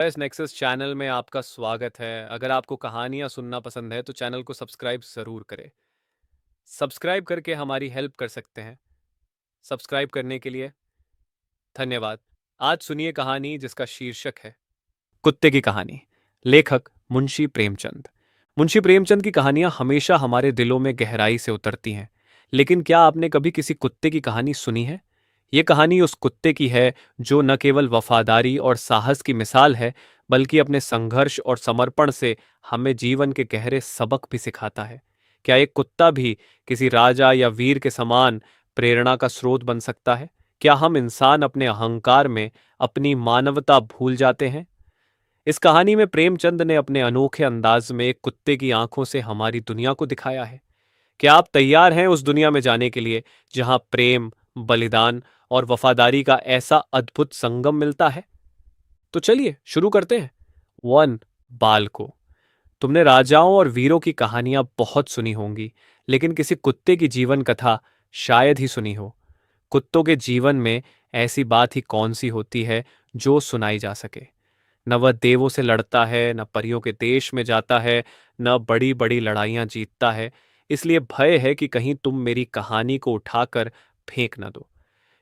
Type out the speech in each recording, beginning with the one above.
इस nexus channel में आपका स्वागत है। अगर आपको कहानियाँ सुनना पसंद है तो चैनल को सब्सक्राइब ज़रूर करें। सब्सक्राइब करके हमारी हेल्प कर सकते हैं। सब्सक्राइब करने के लिए धन्यवाद। आज सुनिए कहानी जिसका शीर्षक है कुत्ते की कहानी। लेखक मुंशी प्रेमचंद। मुंशी प्रेमचंद की कहानियां हमेशा हमारे दिलों में गहराई से उतरती हैं। लेकिन क्या आपने कभी किसी कुत्ते की कहानी सुनी है? ये कहानी उस कुत्ते की है जो न केवल वफादारी और साहस की मिसाल है, बल्कि अपने संघर्ष और समर्पण से हमें जीवन के गहरे सबक भी सिखाता है। क्या एक कुत्ता भी किसी राजा या वीर के समान प्रेरणा का स्रोत बन सकता है? क्या हम इंसान अपने अहंकार में अपनी मानवता भूल जाते हैं? इस कहानी में प्रेमचंद ने अपने अनोखे अंदाज में एक कुत्ते की आंखों से हमारी दुनिया को दिखाया है। क्या आप तैयार हैं उस दुनिया में जाने के लिए जहां प्रेम, बलिदान और वफादारी का ऐसा अद्भुत संगम मिलता है? तो चलिए शुरू करते हैं। वन बाल को। तुमने राजाओं और वीरों की कहानियां बहुत सुनी होंगी, लेकिन किसी कुत्ते की जीवन कथा शायद ही सुनी हो। कुत्तों के जीवन में ऐसी बात ही कौन सी होती है जो सुनाई जा सके? न वह देवों से लड़ता है, न परियों के देश में जाता है, न बड़ी बड़ी लड़ाइयां जीतता है। इसलिए भय है कि कहीं तुम मेरी कहानी को उठाकर फेंक न दो।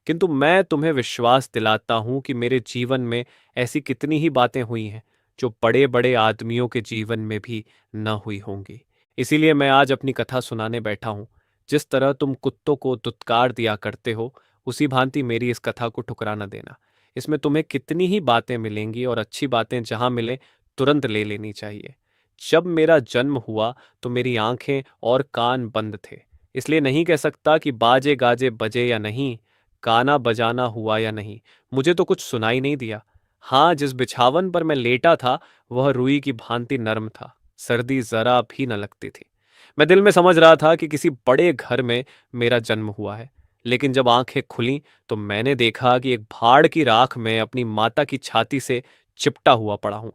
किंतु मैं तुम्हें विश्वास दिलाता हूं कि मेरे जीवन में ऐसी कितनी ही बातें हुई हैं जो बड़े बड़े आदमियों के जीवन में भी न हुई होंगी। इसीलिए मैं आज अपनी कथा सुनाने बैठा हूं। जिस तरह तुम कुत्तों को दुत्कार दिया करते हो, उसी भांति मेरी इस कथा को ठुकरा न देना। इसमें तुम्हें कितनी ही बातें मिलेंगी और अच्छी बातें जहां मिले तुरंत ले लेनी चाहिए। जब मेरा जन्म हुआ तो मेरी आंखें और कान बंद थे, इसलिए नहीं कह सकता कि बाजे गाजे बजे या नहीं, गाना बजाना हुआ या नहीं। मुझे तो कुछ सुनाई नहीं दिया। हाँ, जिस बिछावन पर मैं लेटा था वह रुई की भांति नर्म था। सर्दी जरा भी न लगती थी। मैं दिल में समझ रहा था कि किसी बड़े घर में मेरा जन्म हुआ है। लेकिन जब आंखें खुलीं तो मैंने देखा कि एक भाड़ की राख में अपनी माता की छाती से चिपटा हुआ पड़ा हूं।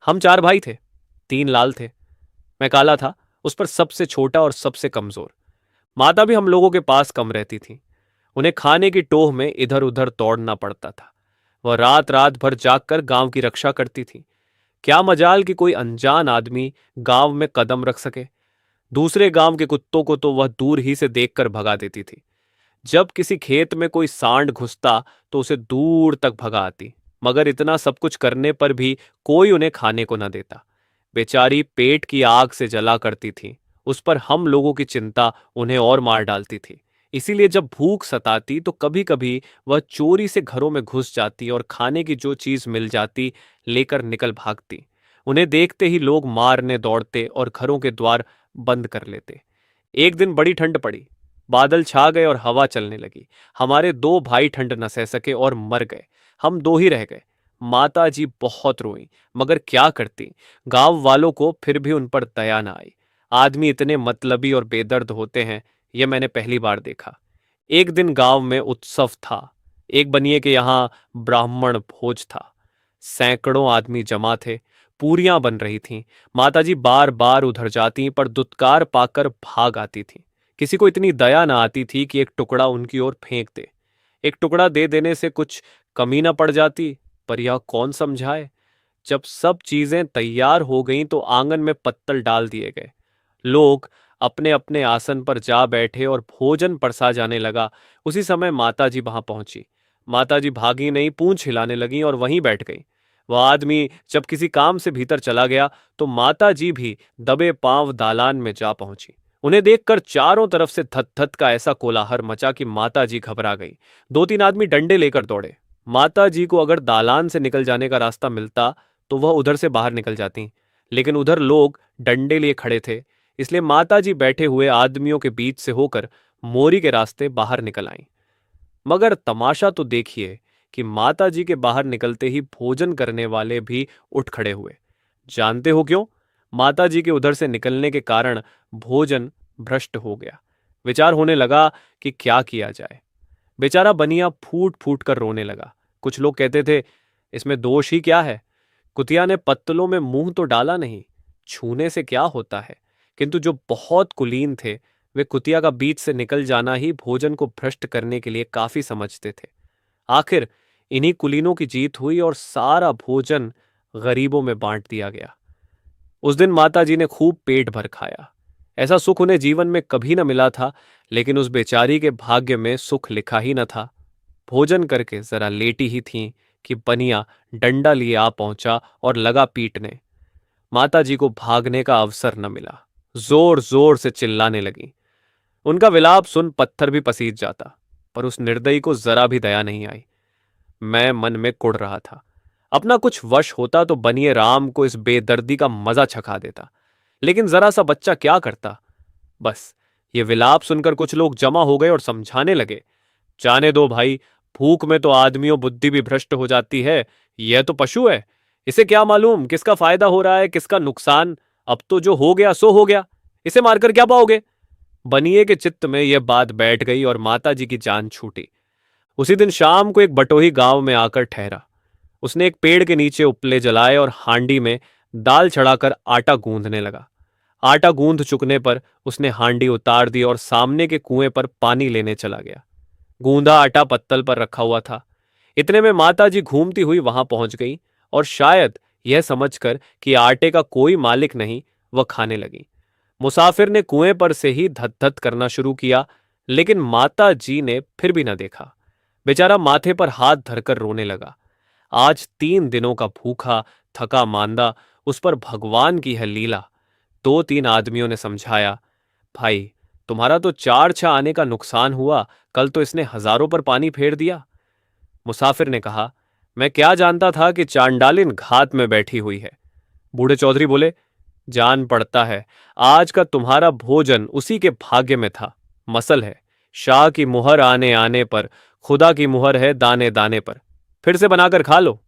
हम चार भाई थे, तीन लाल थे। मैं काला था, उस पर सबसे छोटा और सबसे कमजोर। माता भी हम लोगों के पास कम रहती थी। उन्हें खाने की टोह में इधर उधर दौड़ना पड़ता था। वह रात रात भर जागकर गांव की रक्षा करती थी। क्या मजाल कि कोई अनजान आदमी गांव में कदम रख सके। दूसरे गांव के कुत्तों को तो वह दूर ही से देखकर भगा देती थी। जब किसी खेत में कोई सांड घुसता तो उसे दूर तक भगा आती। मगर इतना सब कुछ करने पर भी कोई उन्हें खाने को न देता। बेचारी पेट की आग से जला करती थी। उस पर हम लोगों की चिंता उन्हें और मार डालती थी। इसीलिए जब भूख सताती तो कभी कभी वह चोरी से घरों में घुस जाती और खाने की जो चीज मिल जाती लेकर निकल भागती। उन्हें देखते ही लोग मारने दौड़ते और घरों के द्वार बंद कर लेते। एक दिन बड़ी ठंड पड़ी। बादल छा गए और हवा चलने लगी। हमारे दो भाई ठंड न सह सके और मर गए। हम दो ही रह गए। माता जी बहुत रोईं, मगर क्या करती। गांव वालों को फिर भी उन पर दया न आई। आदमी इतने मतलबी और बेदर्द होते हैं, यह मैंने पहली बार देखा। एक दिन गांव में उत्सव था। एक बनिए के यहाँ ब्राह्मण भोज था। सैकड़ों आदमी जमा थे। पूरियां बन रही थीं। माताजी बार बार उधर जाती पर दुत्कार पाकर भाग आती थीं। किसी को इतनी दया न आती थी कि एक टुकड़ा उनकी ओर फेंक दे। एक टुकड़ा दे देने से कुछ कमी न पड़ जाती, पर यह कौन समझाए। जब सब चीजें तैयार हो गईं तो आंगन में पत्तल डाल दिए गए। लोग अपने अपने आसन पर जा बैठे और भोजन परसा जाने लगा। उसी समय माताजी वहां पहुंची। माताजी भागी नहीं, पूंछ हिलाने लगी और वहीं बैठ गई। वह आदमी जब किसी काम से भीतर चला गया तो माताजी भी दबे पांव दालान में जा पहुंची। उन्हें देखकर चारों तरफ से धत धत का ऐसा कोलाहल मचा कि माताजी घबरा गई। दो तीन आदमी डंडे लेकर दौड़े। माताजी को अगर दालान से निकल जाने का रास्ता मिलता तो वह उधर से बाहर निकल जाती, लेकिन उधर लोग डंडे लिए खड़े थे। इसलिए माताजी बैठे हुए आदमियों के बीच से होकर मोरी के रास्ते बाहर निकल आईं। मगर तमाशा तो देखिए कि माताजी के बाहर निकलते ही भोजन करने वाले भी उठ खड़े हुए। जानते हो क्यों? माताजी के उधर से निकलने के कारण भोजन भ्रष्ट हो गया। विचार होने लगा कि क्या किया जाए। बेचारा बनिया फूट फूट कर रोने लगा। कुछ लोग कहते थे, इसमें दोष ही क्या है, कुतिया ने पत्तलों में मुंह तो डाला नहीं, छूने से क्या होता है। किंतु जो बहुत कुलीन थे, वे कुतिया का बीच से निकल जाना ही भोजन को भ्रष्ट करने के लिए काफी समझते थे। आखिर इन्हीं कुलीनों की जीत हुई और सारा भोजन गरीबों में बांट दिया गया। उस दिन माताजी ने खूब पेट भर खाया। ऐसा सुख उन्हें जीवन में कभी न मिला था, लेकिन उस बेचारी के भाग्य में सुख लिखा ही न था। भोजन करके जरा लेटी ही थीं कि बनिया डंडा लिए आ पहुंचा और लगा पीटने। माताजी को भागने का अवसर न मिला। जोर जोर से चिल्लाने लगी। उनका विलाप सुन पत्थर भी पसीज जाता, पर उस निर्दयी को जरा भी दया नहीं आई। मैं मन में कुढ़ रहा था। अपना कुछ वश होता तो बनिए राम को इस बेदर्दी का मजा चखा देता, लेकिन जरा सा बच्चा क्या करता। बस ये विलाप सुनकर कुछ लोग जमा हो गए और समझाने लगे, जाने दो भाई, भूख में तो आदमियों बुद्धि भी भ्रष्ट हो जाती है। यह तो पशु है, इसे क्या मालूम किसका फायदा हो रहा है किसका नुकसान। अब तो जो हो गया सो हो गया, इसे मारकर क्या पाओगे। बनिए के चित्त में यह बात बैठ गई और माताजी की जान छूटी। उसी दिन शाम को एक बटोही गांव में आकर ठहरा। उसने एक पेड़ के नीचे उपले जलाए और हांडी में दाल चढ़ाकर आटा गूंदने लगा। आटा गूंद चुकने पर उसने हांडी उतार दी और सामने के कुएं पर पानी लेने चला गया। गूंदा आटा पत्तल पर रखा हुआ था। इतने में माताजी घूमती हुई वहां पहुंच गई और शायद यह समझकर कि आटे का कोई मालिक नहीं, वह खाने लगी। मुसाफिर ने कुएं पर से ही धत-धत करना शुरू किया, लेकिन माता जी ने फिर भी न देखा। बेचारा माथे पर हाथ धरकर रोने लगा। आज 3 दिनों का भूखा थका मांदा, उस पर भगवान की है लीला। 2-3 आदमियों ने समझाया, भाई तुम्हारा तो 4 6 आने का नुकसान हुआ, कल तो इसने हजारों पर पानी फेर दिया। मुसाफिर ने कहा, मैं क्या जानता था कि चांडालिन घात में बैठी हुई है। बूढ़े चौधरी बोले, जान पड़ता है आज का तुम्हारा भोजन उसी के भाग्य में था। मसल है, शाह की मुहर आने आने पर, खुदा की मुहर है दाने दाने पर। फिर से बनाकर खा लो।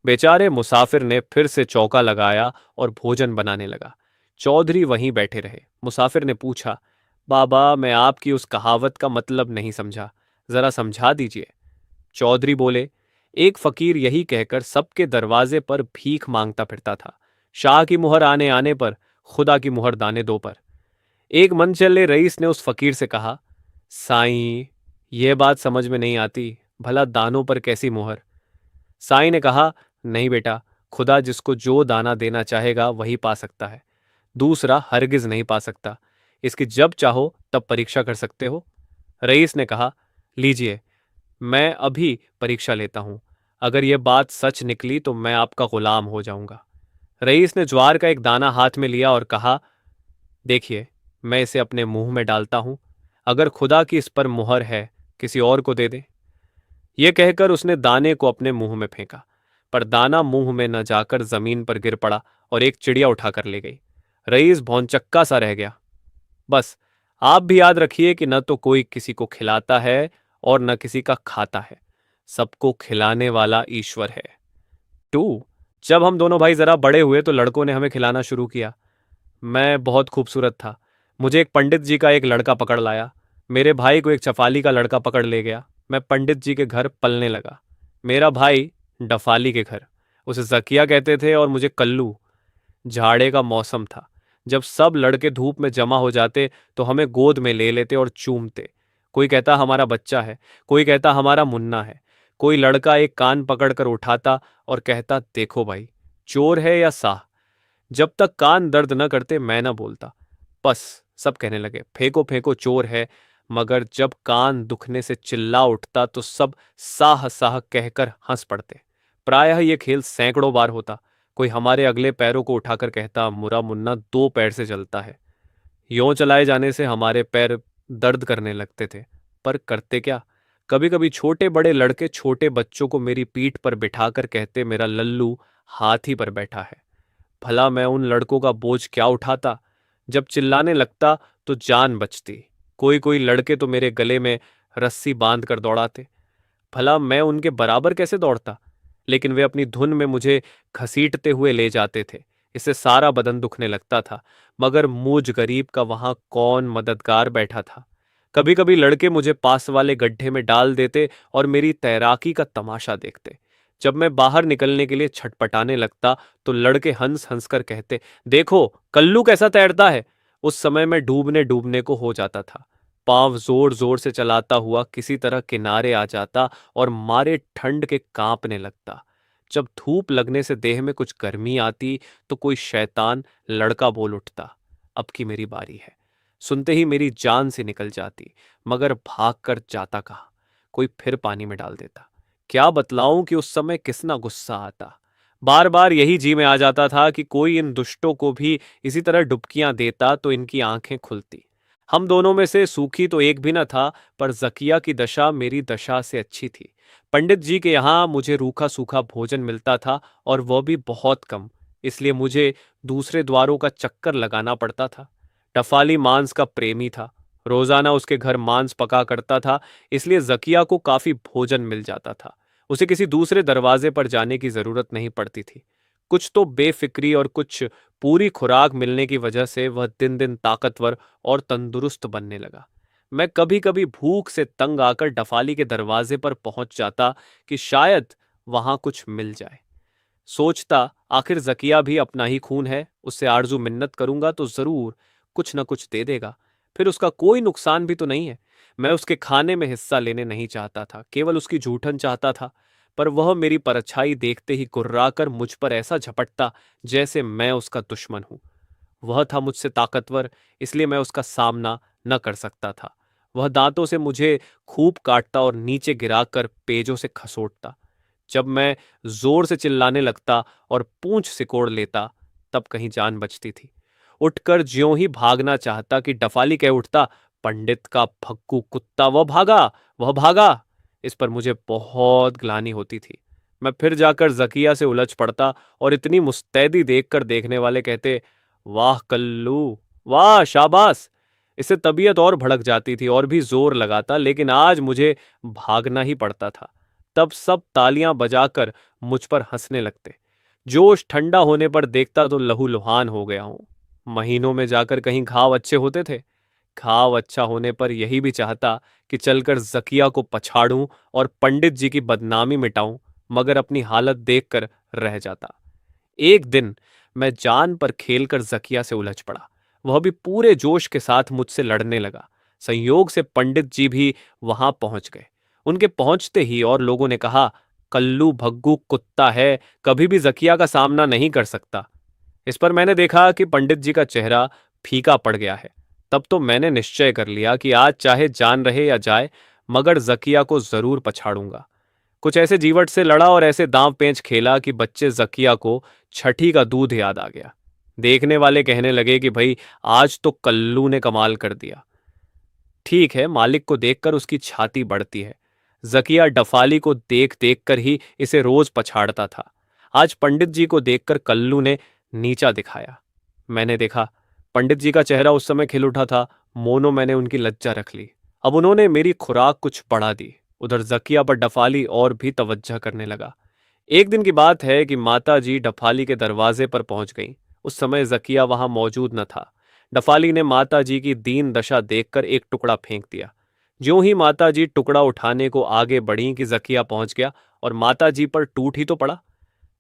बेचारे मुसाफिर ने फिर से चौका लगाया और भोजन बनाने लगा। चौधरी वहीं बैठे रहे। मुसाफिर ने पूछा, बाबा मैं आपकी उस कहावत का मतलब नहीं समझा, जरा समझा दीजिए। चौधरी बोले, एक फकीर यही कहकर सबके दरवाजे पर भीख मांगता फिरता था, शाह की मुहर आने आने पर, खुदा की मुहर दाने दो पर। एक मनचले रईस ने उस फकीर से कहा, साईं यह बात समझ में नहीं आती, भला दानों पर कैसी मुहर। साईं ने कहा, नहीं बेटा, खुदा जिसको जो दाना देना चाहेगा वही पा सकता है, दूसरा हरगिज नहीं पा सकता। इसकी जब चाहो तब परीक्षा कर सकते हो। रईस ने कहा, लीजिए मैं अभी परीक्षा लेता हूं, अगर यह बात सच निकली तो मैं आपका गुलाम हो जाऊंगा। रईस ने ज्वार का एक दाना हाथ में लिया और कहा, देखिए मैं इसे अपने मुंह में डालता हूं, अगर खुदा की इस पर मुहर है किसी और को दे दे। यह कहकर उसने दाने को अपने मुंह में फेंका, पर दाना मुंह में न जाकर जमीन पर गिर पड़ा और एक चिड़िया उठाकर ले गई। रईस भौंचक्का सा रह गया। बस आप भी याद रखिए कि न तो कोई किसी को खिलाता है और न किसी का खाता है, सबको खिलाने वाला ईश्वर है। 2 जब हम दोनों भाई जरा बड़े हुए तो लड़कों ने हमें खिलाना शुरू किया। मैं बहुत खूबसूरत था। मुझे एक पंडित जी का एक लड़का पकड़ लाया। मेरे भाई को एक चफाली का लड़का पकड़ ले गया। मैं पंडित जी के घर पलने लगा। मेरा भाई डफाली के घर। उसे जकिया कहते थे और मुझे कल्लू। झाड़े का मौसम था। जब सब लड़के धूप में जमा हो जाते तो हमें गोद में ले लेते और चूमते। कोई कहता हमारा बच्चा है, कोई कहता हमारा मुन्ना है। कोई लड़का एक कान पकड़कर उठाता और कहता, देखो भाई, चोर है या साह। जब तक कान दर्द न करते मैं न बोलता। बस सब कहने लगे, फेंको फेंको चोर है। मगर जब कान दुखने से चिल्ला उठता तो सब साह साह कहकर हंस पड़ते। प्रायः ये खेल सैकड़ों बार होता। कोई हमारे अगले पैरों को उठाकर कहता, मुरा मुन्ना 2 पैर से चलता है। यों चलाए जाने से हमारे पैर दर्द करने लगते थे, पर करते क्या। कभी कभी छोटे बड़े लड़के छोटे बच्चों को मेरी पीठ पर बिठाकर कहते, मेरा लल्लू हाथी पर बैठा है। भला मैं उन लड़कों का बोझ क्या उठाता। जब चिल्लाने लगता तो जान बचती। कोई कोई लड़के तो मेरे गले में रस्सी बांध कर दौड़ाते। भला मैं उनके बराबर कैसे दौड़ता, लेकिन वे अपनी धुन में मुझे घसीटते हुए ले जाते थे। इससे सारा बदन दुखने लगता था, मगर मुझ गरीब का वहां कौन मददगार बैठा था। कभी कभी लड़के मुझे पास वाले गड्ढे में डाल देते और मेरी तैराकी का तमाशा देखते। जब मैं बाहर निकलने के लिए छटपटाने लगता तो लड़के हंस हंस कर कहते, देखो कल्लू कैसा तैरता है। उस समय मैं डूबने डूबने को हो जाता था। पांव जोर जोर से चलाता हुआ किसी तरह किनारे आ जाता और मारे ठंड के कांपने लगता। जब धूप लगने से देह में कुछ गर्मी आती तो कोई शैतान लड़का बोल उठता, अब की मेरी बारी है। सुनते ही मेरी जान से निकल जाती, मगर भाग कर जाता कहाँ, कोई फिर पानी में डाल देता। क्या बतलाऊं कि उस समय कितना गुस्सा आता। बार बार यही जी में आ जाता था कि कोई इन दुष्टों को भी इसी तरह डुबकियां देता तो इनकी आंखें खुलती। हम दोनों में से सूखी तो एक भी न था, पर जकिया की दशा मेरी दशा से अच्छी थी। पंडित जी के यहाँ मुझे रूखा सूखा भोजन मिलता था, और वह भी बहुत कम, इसलिए मुझे दूसरे द्वारों का चक्कर लगाना पड़ता था। टफाली मांस का प्रेमी था, रोजाना उसके घर मांस पका करता था, इसलिए जकिया को काफी भोजन मिल जाता था। उसे किसी दूसरे दरवाजे पर जाने की जरूरत नहीं पड़ती थी। कुछ तो बेफिक्री और कुछ पूरी खुराक मिलने की वजह से वह दिन दिन ताकतवर और तंदुरुस्त बनने लगा। मैं कभी कभी भूख से तंग आकर डफाली के दरवाजे पर पहुंच जाता कि शायद वहां कुछ मिल जाए। सोचता आखिर जकिया भी अपना ही खून है, उससे आरजू मिन्नत करूंगा तो जरूर कुछ न कुछ दे देगा, फिर उसका कोई नुकसान भी तो नहीं है। मैं उसके खाने में हिस्सा लेने नहीं चाहता था, केवल उसकी जूठन चाहता था। पर वह मेरी परछाई देखते ही कुर्राकर मुझ पर ऐसा झपटता जैसे मैं उसका दुश्मन हूं। वह था मुझसे ताकतवर, इसलिए मैं उसका सामना न कर सकता था। वह दांतों से मुझे खूब काटता और नीचे गिराकर पेजों से खसोटता। जब मैं जोर से चिल्लाने लगता और पूंछ सिकोड़ लेता, तब कहीं जान बचती थी। उठकर ज्यों ही भागना चाहता कि डफाली कह उठता, पंडित का भक्कू कुत्ता, वह भागा, वह भागा। इस पर मुझे बहुत ग्लानि होती थी। मैं फिर जाकर जकिया से उलझ पड़ता और इतनी मुस्तैदी देखकर देखने वाले कहते, वाह कल्लू, वाह शाबाश। इससे तबीयत और भड़क जाती थी और भी जोर लगाता, लेकिन आज मुझे भागना ही पड़ता था। तब सब तालियां बजाकर मुझ पर हंसने लगते। जोश ठंडा होने पर देखता तो लहूलुहान हो गया हूं। महीनों में जाकर कहीं घाव अच्छे होते थे। घाव अच्छा होने पर यही भी चाहता कि चलकर जकिया को पछाड़ूं और पंडित जी की बदनामी मिटाऊं, मगर अपनी हालत देखकर रह जाता। एक दिन मैं जान पर खेलकर जकिया से उलझ पड़ा। वह भी पूरे जोश के साथ मुझसे लड़ने लगा। संयोग से पंडित जी भी वहां पहुंच गए। उनके पहुंचते ही और लोगों ने कहा, कल्लू भग्गू कुत्ता है, कभी भी जकिया का सामना नहीं कर सकता। इस पर मैंने देखा कि पंडित जी का चेहरा फीका पड़ गया है। तब तो मैंने निश्चय कर लिया कि आज चाहे जान रहे या जाए, मगर जकिया को जरूर पछाड़ूंगा। कुछ ऐसे जीवट से लड़ा और ऐसे दांव पेंच खेला कि बच्चे जकिया को छठी का दूध याद आ गया। देखने वाले कहने लगे कि भाई, आज तो कल्लू ने कमाल कर दिया। ठीक है, मालिक को देखकर उसकी छाती बढ़ती है। जकिया डफाली को देख देख कर ही इसे रोज पछाड़ता था। आज पंडित जी को देखकर कल्लू ने नीचा दिखाया। मैंने देखा, पंडित जी का चेहरा उस समय खिल उठा था। मोनो मैंने उनकी लज्जा रख ली। अब उन्होंने मेरी खुराक कुछ बढ़ा दी। उधर जकिया पर डफाली और भी तवज्जह करने लगा। एक दिन की बात है कि माता जी डफाली के दरवाजे पर पहुंच गईं। उस समय जकिया वहां मौजूद न था। डफाली ने माता जी की दीन दशा देखकर एक टुकड़ा फेंक दिया। ज्यों ही माता जी टुकड़ा उठाने को आगे बढ़ी कि जकिया पहुंच गया और माता जी पर टूट ही तो पड़ा।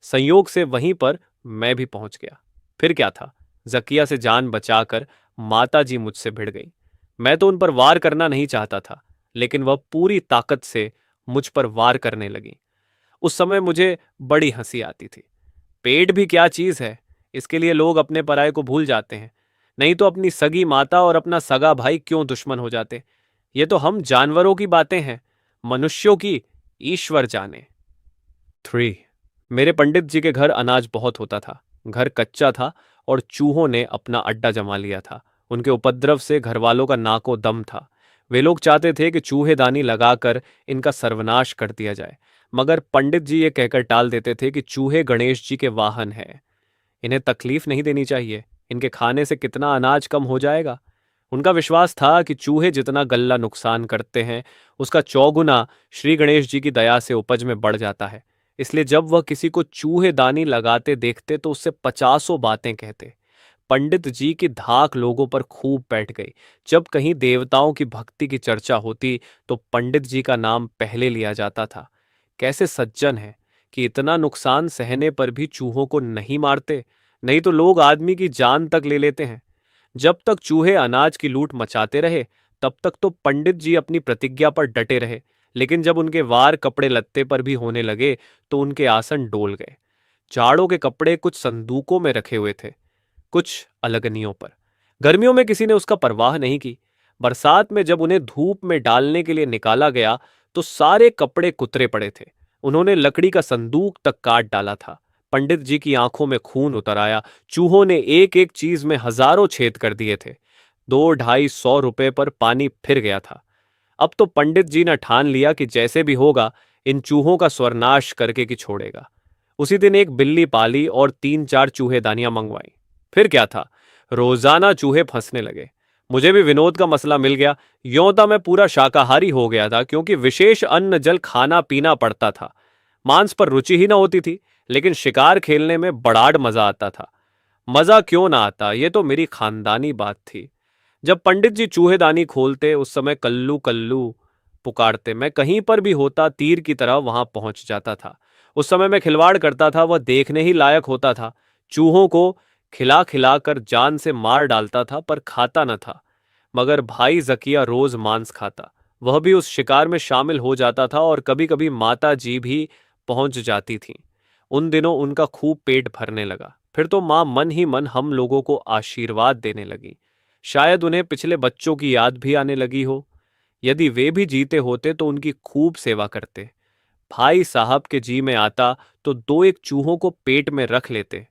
संयोग से वहीं पर मैं भी पहुंच गया। फिर क्या था, जकिया से जान बचाकर माता जी मुझसे भिड़ गई। मैं तो उन पर वार करना नहीं चाहता था, लेकिन वह पूरी ताकत से मुझ पर वार करने लगी। उस समय मुझे बड़ी हंसी आती थी। पेट भी क्या चीज है, इसके लिए लोग अपने पराये को भूल जाते हैं। नहीं तो अपनी सगी माता और अपना सगा भाई क्यों दुश्मन हो जाते। ये तो हम जानवरों की बातें हैं, मनुष्यों की ईश्वर जाने। 3। मेरे पंडित जी के घर अनाज बहुत होता था। घर कच्चा था और चूहों ने अपना अड्डा जमा लिया था। उनके उपद्रव से घरवालों का नाको दम था। वे लोग चाहते थे कि चूहेदानी लगाकर इनका सर्वनाश कर दिया जाए, मगर पंडित जी ये कहकर टाल देते थे कि चूहे गणेश जी के वाहन हैं, इन्हें तकलीफ नहीं देनी चाहिए, इनके खाने से कितना अनाज कम हो जाएगा। उनका विश्वास था कि चूहे जितना गल्ला नुकसान करते हैं, उसका चौगुना श्री गणेश जी की दया से उपज में बढ़ जाता है। इसलिए जब वह किसी को चूहेदानी लगाते देखते तो उससे पचासों बातें कहते। पंडित जी की धाक लोगों पर खूब बैठ गई। जब कहीं देवताओं की भक्ति की चर्चा होती तो पंडित जी का नाम पहले लिया जाता था। कैसे सज्जन है कि इतना नुकसान सहने पर भी चूहों को नहीं मारते, नहीं तो लोग आदमी की जान तक ले लेते हैं। जब तक चूहे अनाज की लूट मचाते रहे, तब तक तो पंडित जी अपनी प्रतिज्ञा पर डटे रहे, लेकिन जब उनके वार कपड़े लत्ते पर भी होने लगे तो उनके आसन डोल गए। जाड़ों के कपड़े कुछ संदूकों में रखे हुए थे, कुछ अलगनियों पर। गर्मियों में किसी ने उसका परवाह नहीं की। बरसात में जब उन्हें धूप में डालने के लिए निकाला गया तो सारे कपड़े कुतरे पड़े थे। उन्होंने लकड़ी का संदूक तक काट डाला था। पंडित जी की आंखों में खून उतर आया। चूहों ने एक एक चीज में हजारों छेद कर दिए थे। 200-250 रुपए पर पानी फिर गया था। अब तो पंडित जी ने ठान लिया कि जैसे भी होगा इन चूहों का स्वर्नाश करके कि छोड़ेगा। उसी दिन एक बिल्ली पाली और 3-4 चूहेदानियां मंगवाई। फिर क्या था, रोजाना चूहे फंसने लगे। मुझे भी विनोद का मसला मिल गया। यों तो मैं पूरा शाकाहारी हो गया था क्योंकि विशेष अन्न जल खाना पीना पड़ता था। मांस पर रुचि ही ना होती थी, लेकिन शिकार खेलने में बड़ाड़ मजा आता था। मजा क्यों ना आता, ये तो मेरी खानदानी बात थी। जब पंडित जी चूहेदानी खोलते उस समय कल्लू कल्लू पुकारते। मैं कहीं पर भी होता तीर की तरह वहां पहुंच जाता था। उस समय मैं खिलवाड़ करता था, वह देखने ही लायक होता था। चूहों को खिला खिला कर जान से मार डालता था पर खाता न था। मगर भाई जकिया रोज मांस खाता। वह भी उस शिकार में शामिल हो जाता था और कभी कभी माता जी भी पहुंच जाती थीं। उन दिनों उनका खूब पेट भरने लगा। फिर तो माँ मन ही मन हम लोगों को आशीर्वाद देने लगी। शायद उन्हें पिछले बच्चों की याद भी आने लगी हो। यदि वे भी जीते होते तो उनकी खूब सेवा करते। भाई साहब के जी में आता तो 2-1 चूहों को पेट में रख लेते।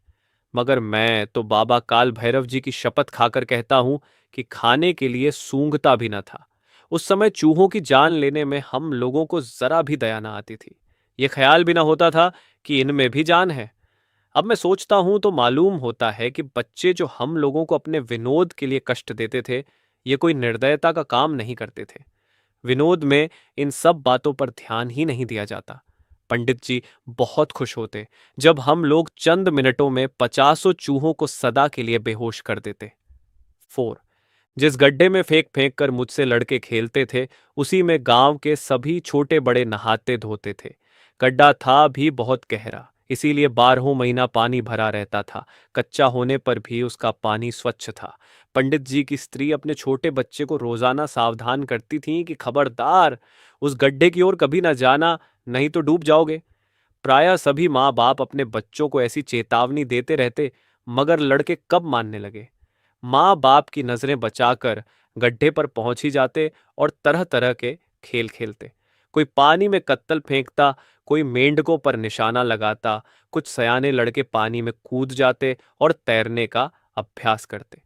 मगर मैं तो बाबा काल भैरव जी की शपथ खाकर कहता हूं कि खाने के लिए सूंघता भी न था। उस समय चूहों की जान लेने में हम लोगों को जरा भी दया न आती थी। ये ख्याल भी न होता था कि इनमें भी जान है। अब मैं सोचता हूं तो मालूम होता है कि बच्चे जो हम लोगों को अपने विनोद के लिए कष्ट देते थे, ये कोई निर्दयता का काम नहीं करते थे। विनोद में इन सब बातों पर ध्यान ही नहीं दिया जाता। पंडित जी बहुत खुश होते जब हम लोग चंद मिनटों में 50 चूहों को सदा के लिए बेहोश कर देते। 4 जिस गड्ढे में फेंक फेंक कर मुझसे लड़के खेलते थे, उसी में गांव के सभी छोटे बड़े नहाते धोते थे। गड्ढा था भी बहुत गहरा, इसीलिए 12 महीना पानी भरा रहता था। कच्चा होने पर भी उसका पानी स्वच्छ था। पंडित जी की स्त्री अपने छोटे बच्चे को रोजाना सावधान करती थी कि खबरदार उस गड्ढे की ओर कभी न जाना, नहीं तो डूब जाओगे। प्रायः सभी माँ बाप अपने बच्चों को ऐसी चेतावनी देते रहते, मगर लड़के कब मानने लगे। माँ बाप की नजरें बचाकर गड्ढे पर पहुंच ही जाते और तरह तरह के खेल खेलते। कोई पानी में कत्तल फेंकता, कोई मेंढकों पर निशाना लगाता, कुछ सयाने लड़के पानी में कूद जाते और तैरने का अभ्यास करते।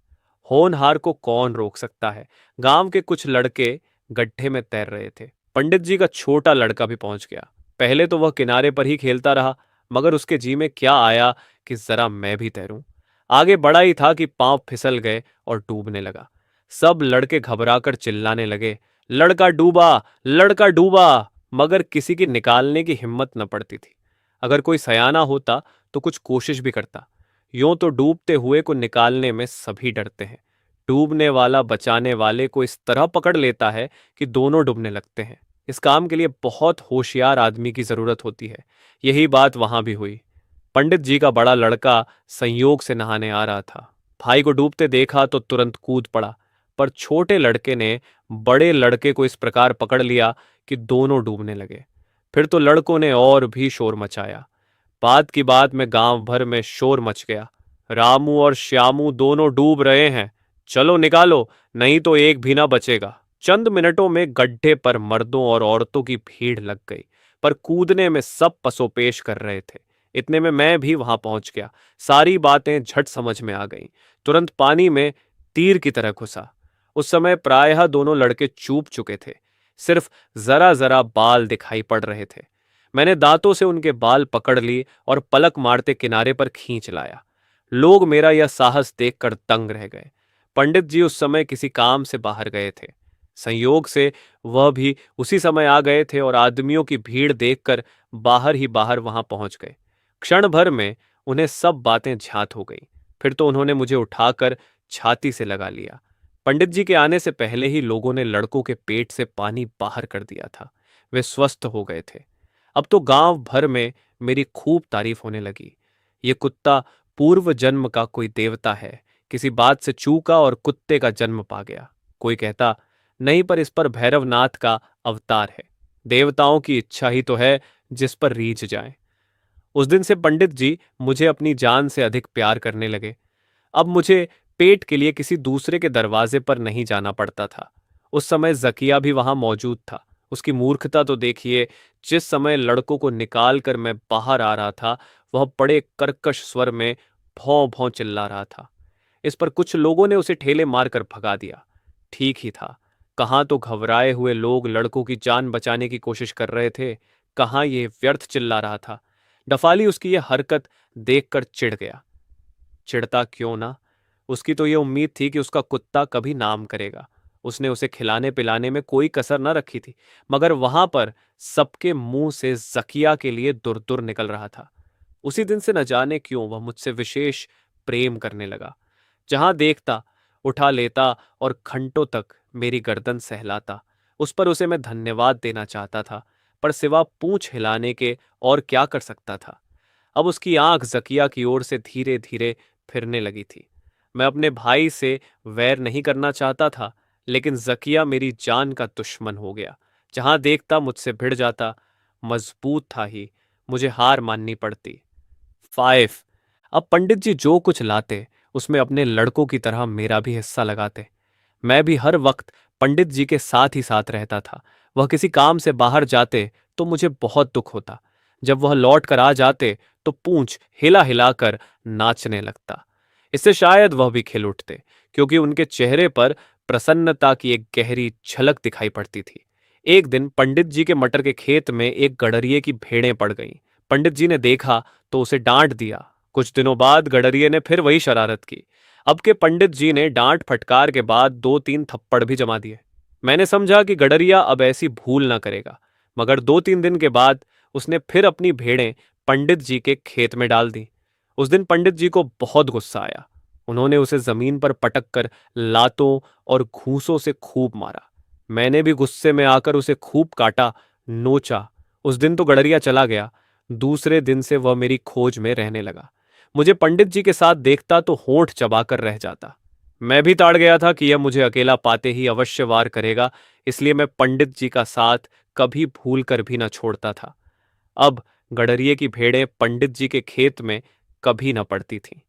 होनहार को कौन रोक सकता है। गांव के कुछ लड़के गड्ढे में तैर रहे थे। पंडित जी का छोटा लड़का भी पहुंच गया। पहले तो वह किनारे पर ही खेलता रहा, मगर उसके जी में क्या आया कि जरा मैं भी तैरूं। आगे बढ़ा ही था कि पांव फिसल गए और डूबने लगा। सब लड़के घबराकर चिल्लाने लगे, लड़का डूबा, लड़का डूबा। मगर किसी की निकालने की हिम्मत न पड़ती थी। अगर कोई सयाना होता तो कुछ कोशिश भी करता। यूं तो डूबते हुए को निकालने में सभी डरते हैं। डूबने वाला बचाने वाले को इस तरह पकड़ लेता है कि दोनों डूबने लगते हैं। इस काम के लिए बहुत होशियार आदमी की जरूरत होती है। यही बात वहां भी हुई। पंडित जी का बड़ा लड़का संयोग से नहाने आ रहा था। भाई को डूबते देखा तो तुरंत कूद पड़ा, पर छोटे लड़के ने बड़े लड़के को इस प्रकार पकड़ लिया कि दोनों डूबने लगे। फिर तो लड़कों ने और भी शोर मचाया। बात की बात में गांव भर में शोर मच गया। रामू और श्यामू दोनों डूब रहे हैं, चलो निकालो, नहीं तो एक भी ना बचेगा। चंद मिनटों में गड्ढे पर मर्दों और औरतों की भीड़ लग गई, पर कूदने में सब पसोपेश कर रहे थे। इतने में मैं भी वहां पहुंच गया। सारी बातें झट समझ में आ गईं। तुरंत पानी में तीर की तरह घुसा। उस समय प्रायः दोनों लड़के चूक चुके थे। सिर्फ जरा जरा बाल दिखाई पड़ रहे थे। मैंने दांतों से उनके बाल पकड़ लिए और पलक मारते किनारे पर खींच लाया। लोग मेरा यह साहस देखकर दंग रह गए। पंडित जी उस समय किसी काम से बाहर गए थे। संयोग से वह भी उसी समय आ गए थे और आदमियों की भीड़ देखकर बाहर ही बाहर वहां पहुंच गए। क्षण भर में उन्हें सब बातें झात हो गई। फिर तो उन्होंने मुझे उठाकर छाती से लगा लिया। पंडित जी के आने से पहले ही लोगों ने लड़कों के पेट से पानी बाहर कर दिया था। वे स्वस्थ हो गए थे। अब तो गांव भर में मेरी खूब तारीफ होने लगी। ये कुत्ता पूर्व जन्म का कोई देवता है, किसी बात से चूका और कुत्ते का जन्म पा गया। कोई कहता नहीं, पर इस पर भैरवनाथ का अवतार है। देवताओं की इच्छा ही तो है जिस पर रीझ जाए। उस दिन से पंडित जी मुझे अपनी जान से अधिक प्यार करने लगे। अब मुझे पेट के लिए किसी दूसरे के दरवाजे पर नहीं जाना पड़ता था। उस समय जकिया भी वहां मौजूद था। उसकी मूर्खता तो देखिए, जिस समय लड़कों को निकाल कर मैं बाहर आ रहा था, वह बड़े कर्कश स्वर में भौं भौं चिल्ला रहा था। इस पर कुछ लोगों ने उसे ठेले मारकर भगा दिया। ठीक ही था। कहाँ तो घबराए हुए लोग लड़कों की जान बचाने की कोशिश कर रहे थे, कहाँ ये व्यर्थ चिल्ला रहा था। डफाली उसकी ये हरकत देखकर चिढ़ गया। चिढ़ता क्यों ना? उसकी तो ये उम्मीद थी कि उसका कुत्ता कभी नाम करेगा। उसने उसे खिलाने पिलाने में कोई कसर न रखी थी, मगर वहां पर सबके मुंह से जकिया के लिए दुर दुर निकल रहा था। उसी दिन से न जाने क्यों वह मुझसे विशेष प्रेम करने लगा। जहां देखता उठा लेता और घंटों तक मेरी गर्दन सहलाता। उस पर उसे मैं धन्यवाद देना चाहता था, पर सिवा पूंछ हिलाने के और क्या कर सकता था। अब उसकी आंख जकिया की ओर से धीरे धीरे फिरने लगी थी। मैं अपने भाई से वैर नहीं करना चाहता था, लेकिन जकिया मेरी जान का दुश्मन हो गया। जहां देखता मुझसे भिड़ जाता। मजबूत था ही, मुझे हार माननी पड़ती। 5। अब पंडित जी जो कुछ लाते, उसमें अपने लड़कों की तरह मेरा भी हिस्सा लगाते। मैं भी हर वक्त पंडित जी के साथ ही साथ रहता था। वह किसी काम से बाहर जाते तो मुझे बहुत दुख होता। जब वह लौट कर आ जाते तो पूंछ हिला हिलाकर नाचने लगता। इससे शायद वह भी खिल उठते, क्योंकि उनके चेहरे पर प्रसन्नता की एक गहरी झलक दिखाई पड़ती थी। एक दिन पंडित जी के मटर के खेत में एक गडरिये की भेड़ें पड़ गईं। पंडित जी ने देखा तो उसे डांट दिया। कुछ दिनों बाद गडरिये ने फिर वही शरारत की। अब के पंडित जी ने डांट फटकार के बाद 2-3 थप्पड़ भी जमा दिए। मैंने समझा कि गडरिया अब ऐसी भूल ना करेगा, मगर 2-3 दिन के बाद उसने फिर अपनी भेड़ें पंडित जी के खेत में डाल दी। उस दिन पंडित जी को बहुत गुस्सा आया। उन्होंने उसे जमीन पर पटक कर लातों और घूंसों से खूब मारा। मैंने भी गुस्से में आकर उसे खूब काटा, नोचा। उस दिन तो गडरिया चला गया। दूसरे दिन से वह मेरी खोज में रहने लगा। मुझे पंडित जी के साथ देखता तो होंठ चबाकर रह जाता। मैं भी ताड़ गया था कि यह मुझे अकेला पाते ही अवश्य वार करेगा, इसलिए मैं पंडित जी का साथ कभी भूल कर भी न छोड़ता था। अब गडरिये की भेड़ें पंडित जी के खेत में कभी न पड़ती थीं।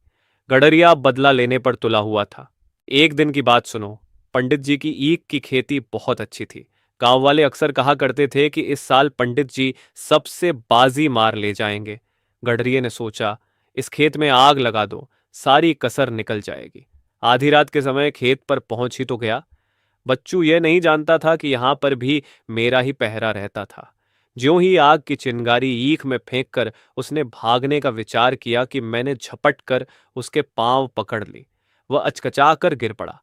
गडरिया अब बदला लेने पर तुला हुआ था। एक दिन की बात सुनो। पंडित जी की ईख की खेती बहुत अच्छी थी। गांव वाले अक्सर कहा करते थे कि इस साल पंडित जी सबसे बाजी मार ले जाएंगे। गडरिये ने सोचा, इस खेत में आग लगा दो, सारी कसर निकल जाएगी। आधी रात के समय खेत पर पहुंच ही तो गया। बच्चू यह नहीं जानता था कि यहां पर भी मेरा ही पहरा रहता था। ज्यों ही आग की चिंगारी ईख में फेंक कर उसने भागने का विचार किया कि मैंने झपट कर उसके पांव पकड़ ली। वह अचकचा कर गिर पड़ा।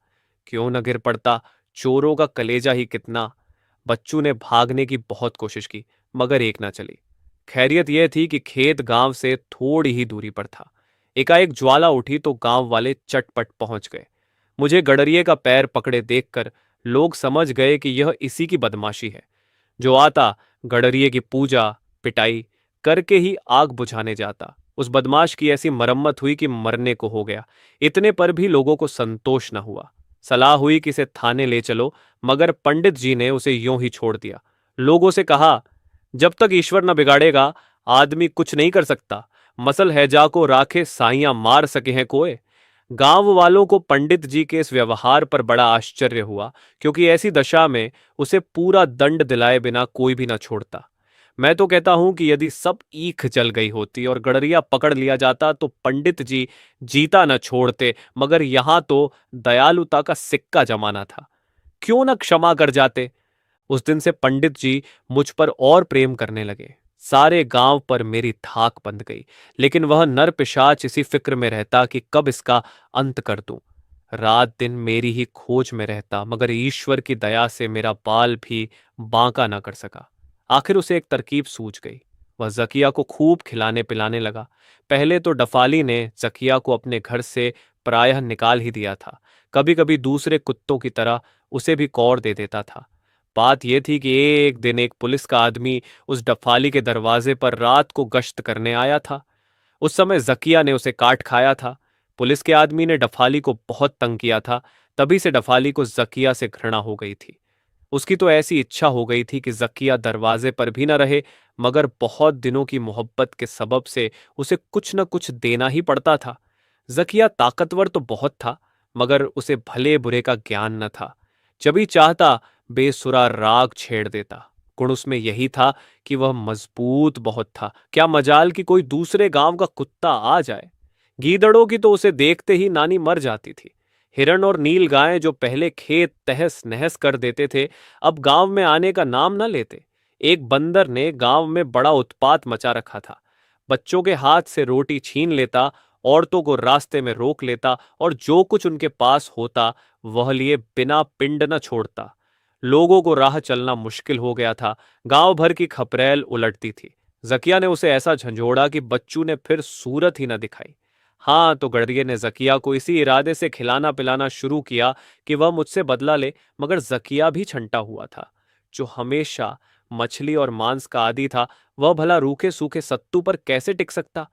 क्यों न गिर पड़ता, चोरों का कलेजा ही कितना। बच्चू ने भागने की बहुत कोशिश की, मगर एक ना चली। खैरियत यह थी कि खेत गांव से थोड़ी ही दूरी पर था। एकाएक ज्वाला उठी तो गांव वाले चटपट पहुंच गए। मुझे गडरिये का पैर पकड़े देखकर लोग समझ गए कि यह इसी की बदमाशी है। जो आता गडरिये की पूजा पिटाई करके ही आग बुझाने जाता। उस बदमाश की ऐसी मरम्मत हुई कि मरने को हो गया। इतने पर भी लोगों को संतोष न हुआ। सलाह हुई कि इसे थाने ले चलो, मगर पंडित जी ने उसे यूं ही छोड़ दिया। लोगों से कहा, जब तक ईश्वर न बिगाड़ेगा आदमी कुछ नहीं कर सकता। मसल हैजा को राखे साइयां मार सके हैं कोय। गांव वालों को पंडित जी के इस व्यवहार पर बड़ा आश्चर्य हुआ, क्योंकि ऐसी दशा में उसे पूरा दंड दिलाए बिना कोई भी न छोड़ता। मैं तो कहता हूं कि यदि सब ईख जल गई होती और गडरिया पकड़ लिया जाता तो पंडित जी जीता न छोड़ते, मगर यहां तो दयालुता का सिक्का जमाना था। क्यों न क्षमा कर जाते। उस दिन से पंडित जी मुझ पर और प्रेम करने लगे। सारे गांव पर मेरी धाक बंध गई, लेकिन वह नर पिशाच इसी फिक्र में रहता कि कब इसका अंत कर दूं। रात दिन मेरी ही खोज में रहता, मगर ईश्वर की दया से मेरा बाल भी बांका न कर सका। आखिर उसे एक तरकीब सूझ गई। वह जकिया को खूब खिलाने पिलाने लगा। पहले तो डफाली ने जकिया को अपने घर से प्रायः निकाल ही दिया था। कभी कभी दूसरे कुत्तों की तरह उसे भी कौर दे देता था। बात यह थी कि एक दिन एक पुलिस का आदमी उस डफाली के दरवाजे पर रात को गश्त करने आया था। उस समय जकिया ने उसे काट खाया था। पुलिस के आदमी ने डफाली को बहुत तंग किया था। तभी से डफाली को जकिया से घृणा हो गई थी। उसकी तो ऐसी इच्छा हो गई थी कि ज़किया दरवाजे पर भी न रहे, मगर बहुत दिनों की मोहब्बत के सबब से उसे कुछ न कुछ देना ही पड़ता था। ज़किया ताकतवर तो बहुत था, मगर उसे भले बुरे का ज्ञान न था। जब भी चाहता बेसुरा राग छेड़ देता। गुण उसमें यही था कि वह मजबूत बहुत था। क्या मजाल कि कोई दूसरे गांव का कुत्ता आ जाए। गीदड़ों की तो उसे देखते ही नानी मर जाती थी। हिरण और नील गायें जो पहले खेत तहस नहस कर देते थे, अब गांव में आने का नाम न लेते। एक बंदर ने गांव में बड़ा उत्पात मचा रखा था। बच्चों के हाथ से रोटी छीन लेता, औरतों को रास्ते में रोक लेता और जो कुछ उनके पास होता वह लिए बिना पिंड न छोड़ता। लोगों को राह चलना मुश्किल हो गया था। गांव भर की खपरेल उलटती थी। जकिया ने उसे ऐसा झंझोड़ा कि बच्चू ने फिर सूरत ही न दिखाई। हाँ, तो गड़रिये ने जकिया को इसी इरादे से खिलाना पिलाना शुरू किया कि वह मुझसे बदला ले, मगर जकिया भी छंटा हुआ था। जो हमेशा मछली और मांस का आदी था, वह भला रूखे सूखे सत्तू पर कैसे टिक सकता।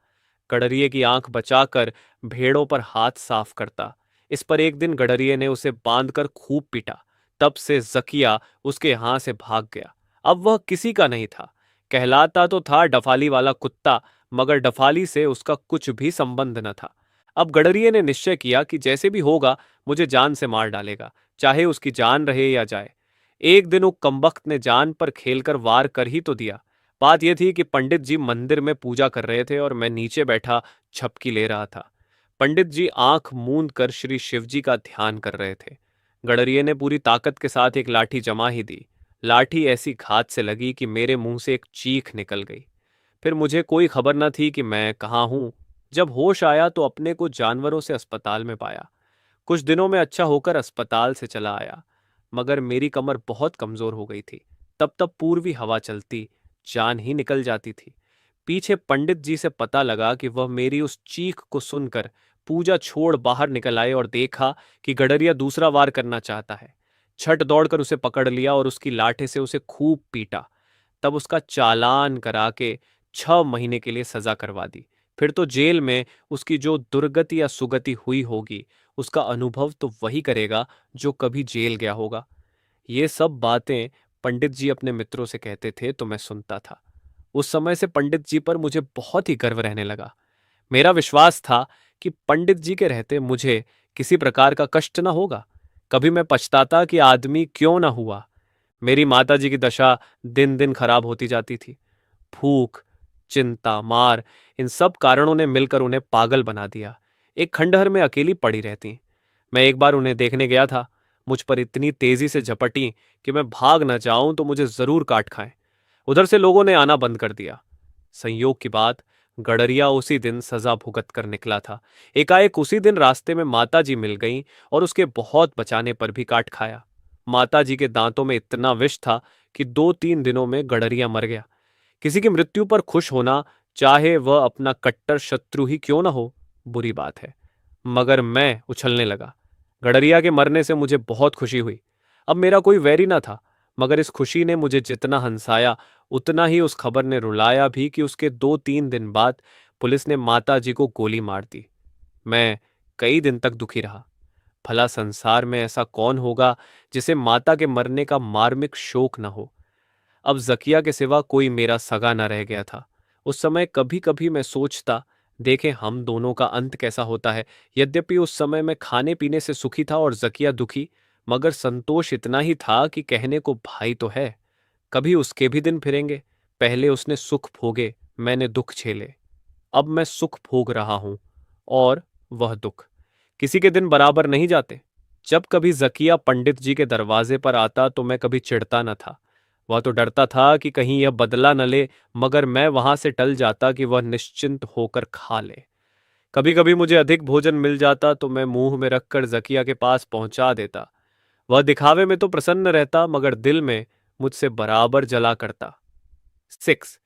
गडरिये की आंख बचाकर भेड़ों पर हाथ साफ करता। इस पर एक दिन गडरिये ने उसे बांधकर खूब पीटा। तब से जकिया उसके यहाँ से भाग गया। अब वह किसी का नहीं था। कहलाता तो था डफाली वाला कुत्ता, मगर डफाली से उसका कुछ भी संबंध न था। अब गडरिये ने निश्चय किया कि जैसे भी होगा मुझे जान से मार डालेगा, चाहे उसकी जान रहे या जाए। एक दिन वो कमबख्त ने जान पर खेलकर वार कर ही तो दिया। बात यह थी कि पंडित जी मंदिर में पूजा कर रहे थे और मैं नीचे बैठा झपकी ले रहा था। पंडित जी आंख मूंद कर श्री शिवजी का ध्यान कर रहे थे। गडरिये ने पूरी ताकत के साथ एक लाठी जमा ही दी। लाठी ऐसी घात से लगी कि मेरे मुंह से एक चीख निकल गई। फिर मुझे कोई खबर न थी कि मैं कहाँ हूं। जब होश आया तो अपने को जानवरों से अस्पताल में पाया। कुछ दिनों में अच्छा होकर अस्पताल से चला आया, मगर मेरी कमर बहुत कमजोर हो गई थी। तब तब पूर्वी हवा चलती, जान ही निकल जाती थी। पीछे पंडित जी से पता लगा कि वह मेरी उस चीख को सुनकर पूजा छोड़ बाहर निकल आए और देखा कि गडरिया दूसरा वार करना चाहता है। छट दौड़कर उसे पकड़ लिया और उसकी लाठे से उसे खूब पीटा। तब उसका चालान करा के 6 महीने के लिए सजा करवा दी। फिर तो जेल में उसकी जो दुर्गति या सुगति हुई होगी, उसका अनुभव तो वही करेगा जो कभी जेल गया होगा। ये सब बातें पंडित जी अपने मित्रों से कहते थे तो मैं सुनता था। उस समय से पंडित जी पर मुझे बहुत ही गर्व रहने लगा। मेरा विश्वास था कि पंडित जी के रहते मुझे किसी प्रकार का कष्ट न होगा। कभी मैं पछताता कि आदमी क्यों न हुआ। मेरी माताजी की दशा दिन दिन खराब होती जाती थी। भूख, चिंता, मार, इन सब कारणों ने मिलकर उन्हें पागल बना दिया। एक खंडहर में अकेली पड़ी रहती। मैं एक बार उन्हें देखने गया था। मुझ पर इतनी तेजी से झपटी कि मैं भाग न जाऊं तो मुझे जरूर काट खाएं। उधर से लोगों ने आना बंद कर दिया। संयोग की बात, गडरिया उसी दिन सजा भुगत कर निकला था। एकाएक उसी दिन रास्ते में माताजी मिल गईं और उसके बहुत बचाने पर भी काट खाया। माताजी के दांतों में इतना विष था कि 2-3 दिनों में गडरिया मर गया। किसी की मृत्यु पर खुश होना, चाहे वह अपना कट्टर शत्रु ही क्यों न हो, बुरी बात है। मगर मैं उछलने लगा। गडरिया के मरने से मुझे बहुत खुशी हुई। अब मेरा कोई वैरी न था, मगर इस खुशी ने मुझे जितना हंसाया, उतना ही उस खबर ने रुलाया भी कि उसके 2-3 दिन बाद पुलिस ने माताजी को गोली मार दी। मैं कई दिन तक दुखी रहा। भला संसार में ऐसा कौन होगा जिसे माता के मरने का मार्मिक शोक न हो। अब जकिया के सिवा कोई मेरा सगा न रह गया था। उस समय कभी कभी मैं सोचता, देखें हम दोनों का अंत कैसा होता है। यद्यपि उस समय मैं खाने पीने से सुखी था और जकिया दुखी, मगर संतोष इतना ही था कि कहने को भाई तो है। कभी उसके भी दिन फिरेंगे। पहले उसने सुख भोगे, मैंने दुख झेले। अब मैं सुख भोग रहा हूं और वह दुख। किसी के दिन बराबर नहीं जाते। जब कभी जकिया पंडित जी के दरवाजे पर आता तो मैं कभी चिढ़ता न था। वह तो डरता था कि कहीं यह बदला न ले, मगर मैं वहां से टल जाता कि वह निश्चिंत होकर खा ले। कभी कभी मुझे अधिक भोजन मिल जाता तो मैं मुंह में रखकर जकिया के पास पहुंचा देता। वह दिखावे में तो प्रसन्न रहता, मगर दिल में मुझसे बराबर जला करता। 6।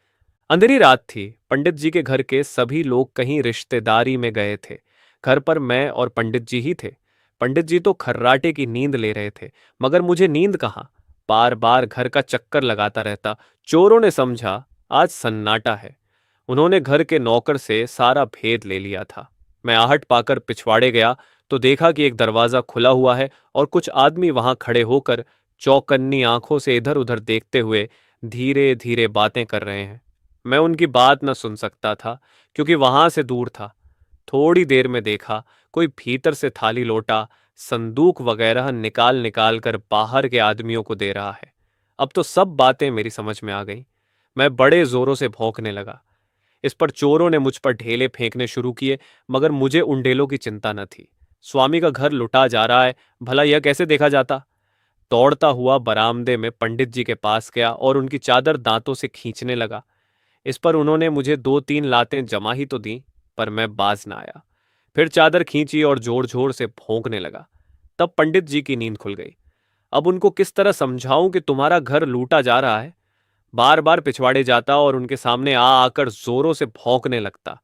अंधेरी रात थी। पंडित जी के घर के सभी लोग कहीं रिश्तेदारी में गए थे। घर पर मैं और पंडित जी ही थे। पंडित जी तो खर्राटे की नींद ले रहे थे, मगर मुझे नींद कहाँ। बार बार घर का चक्कर लगाता रहता। चोरों ने समझा आज सन्नाटा है। उन्होंने घर के नौकर से सारा भेद ले लिया था। मैं आहट पाकर पिछवाड़े गया तो देखा कि एक दरवाजा खुला हुआ है और कुछ आदमी वहां खड़े होकर चौकन्नी आंखों से इधर उधर देखते हुए धीरे धीरे बातें कर रहे हैं। मैं उनकी बात न सुन सकता था क्योंकि वहां से दूर था। थोड़ी देर में देखा कोई भीतर से थाली लोटा संदूक वगैरह निकाल निकाल कर बाहर के आदमियों को दे रहा है। अब तो सब बातें मेरी समझ में आ गई। मैं बड़े जोरों से भौंकने लगा। इस पर चोरों ने मुझ पर ढेले फेंकने शुरू किए, मगर मुझे उन ढेलों की चिंता न थी। स्वामी का घर लुटा जा रहा है, भला यह कैसे देखा जाता। दौड़ता हुआ बरामदे में पंडित जी के पास गया और उनकी चादर दांतों से खींचने लगा। इस पर उन्होंने मुझे 2-3 लातें जमा ही तो दी, पर मैं बाज न आया। फिर चादर खींची और जोर जोर से भौंकने लगा। तब पंडित जी की नींद खुल गई। अब उनको किस तरह समझाऊं कि तुम्हारा घर लूटा जा रहा है। बार बार पिछवाड़े जाता और उनके सामने आ आकर जोरों से भौंकने लगता।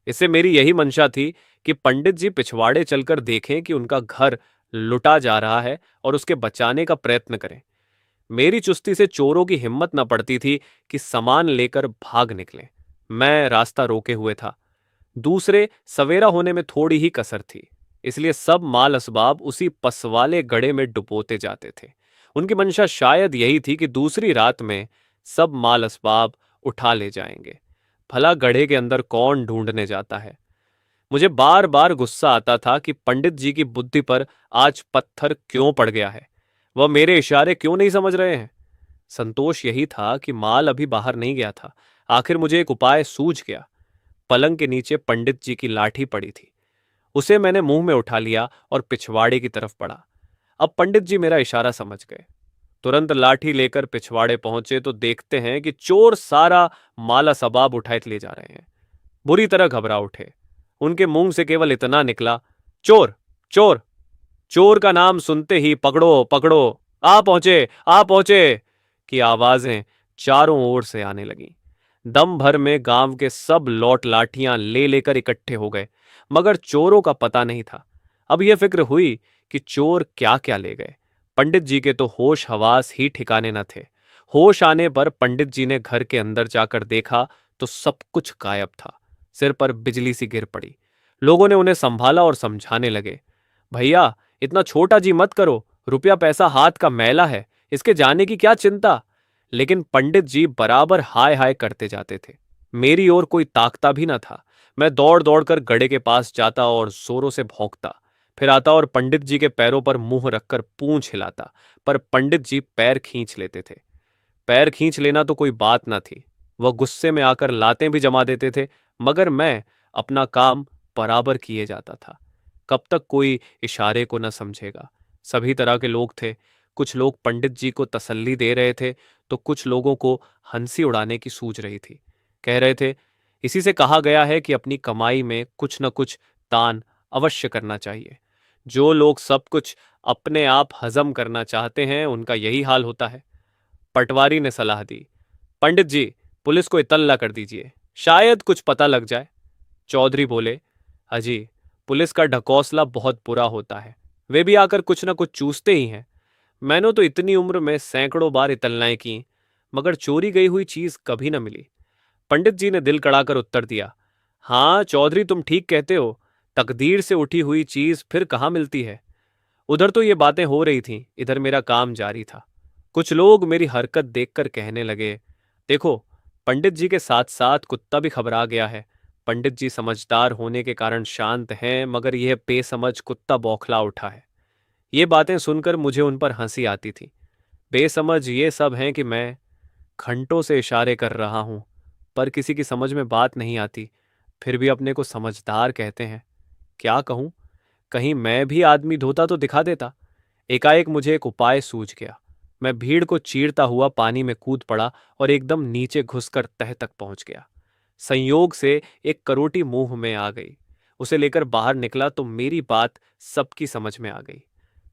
इससे मेरी यही मंशा थी कि पंडित जी पिछवाड़े चलकर देखें कि उनका घर लुटा जा रहा है और उसके बचाने का प्रयत्न करें। मेरी चुस्ती से चोरों की हिम्मत न पड़ती थी कि सामान लेकर भाग निकले। मैं रास्ता रोके हुए था। दूसरे सवेरा होने में थोड़ी ही कसर थी, इसलिए सब माल असबाब उसी पसवाले गड़े में डुबोते जाते थे। उनकी मंशा शायद यही थी कि दूसरी रात में सब माल असबाब उठा ले जाएंगे। भला गढ़े के अंदर कौन ढूंढने जाता है। मुझे बार बार गुस्सा आता था कि पंडित जी की बुद्धि पर आज पत्थर क्यों पड़ गया है। वह मेरे इशारे क्यों नहीं समझ रहे हैं। संतोष यही था कि माल अभी बाहर नहीं गया था। आखिर मुझे एक उपाय सूझ गया। पलंग के नीचे पंडित जी की लाठी पड़ी थी। उसे मैंने मुंह में उठा लिया और पिछवाड़े की तरफ बढ़ा। अब पंडित जी मेरा इशारा समझ गए। तुरंत लाठी लेकर पिछवाड़े पहुंचे तो देखते हैं कि चोर सारा माला सबाब उठाए ले जा रहे हैं। बुरी तरह घबरा उठे। उनके मुंह से केवल इतना निकला, चोर चोर। चोर का नाम सुनते ही पकड़ो पकड़ो, आ पहुंचे की आवाजें चारों ओर से आने लगीं। दम भर में गांव के सब लौट लाठियां ले लेकर इकट्ठे हो गए, मगर चोरों का पता नहीं था। अब यह फिक्र हुई कि चोर क्या क्या ले गए। पंडित जी के तो होश हवास ही ठिकाने न थे। होश आने पर पंडित जी ने घर के अंदर जाकर देखा तो सब कुछ गायब था। सिर पर बिजली सी गिर पड़ी। लोगों ने उन्हें संभाला और समझाने लगे, भैया इतना छोटा जी मत करो, रुपया पैसा हाथ का मैला है, इसके जाने की क्या चिंता। लेकिन पंडित जी बराबर हाय हाय करते जाते थे। मेरी ओर कोई ताकता भी न था। मैं दौड़ दौड़ कर गड़े के पास जाता और जोरों से भौंकता। फिर आता और पंडित जी के पैरों पर मुंह रखकर पूंछ हिलाता, पर पंडित जी पैर खींच लेते थे। पैर खींच लेना तो कोई बात न थी। वह गुस्से में आकर लातें भी जमा देते थे, मगर मैं अपना काम बराबर किए जाता था। कब तक कोई इशारे को न समझेगा। सभी तरह के लोग थे। कुछ लोग पंडित जी को तसल्ली दे रहे थे तो कुछ लोगों को हंसी उड़ाने की सूझ रही थी। कह रहे थे, इसी से कहा गया है कि अपनी कमाई में कुछ न कुछ दान अवश्य करना चाहिए। जो लोग सब कुछ अपने आप हजम करना चाहते हैं उनका यही हाल होता है। पटवारी ने सलाह दी, पंडित जी पुलिस को इतल्ला कर दीजिए, शायद कुछ पता लग जाए। चौधरी बोले, अजी पुलिस का ढकोसला बहुत बुरा होता है, वे भी आकर कुछ न कुछ चूसते ही हैं। मैंने तो इतनी उम्र में सैकड़ों बार इतलनाएं की, मगर चोरी गई हुई चीज कभी न मिली। पंडित जी ने दिल कड़ाकर उत्तर दिया, हाँ चौधरी तुम ठीक कहते हो, तकदीर से उठी हुई चीज फिर कहाँ मिलती है। उधर तो ये बातें हो रही थीं, इधर मेरा काम जारी था। कुछ लोग मेरी हरकत देखकर कहने लगे, देखो पंडित जी के साथ साथ कुत्ता भी घबरा गया है। पंडित जी समझदार होने के कारण शांत हैं, मगर यह बेसमझ कुत्ता बौखला उठा है। ये बातें सुनकर मुझे उन पर हंसी आती थी। बेसमझ ये सब हैं कि मैं घंटों से इशारे कर रहा हूं, पर किसी की समझ में बात नहीं आती। फिर भी अपने को समझदार कहते हैं। क्या कहूं, कहीं मैं भी आदमी धोता तो दिखा देता। एकाएक मुझे एक उपाय सूझ गया। मैं भीड़ को चीरता हुआ पानी में कूद पड़ा और एकदम नीचे घुसकर तह तक पहुंच गया। संयोग से एक करोटी मुंह में आ गई। उसे लेकर बाहर निकला तो मेरी बात सबकी समझ में आ गई।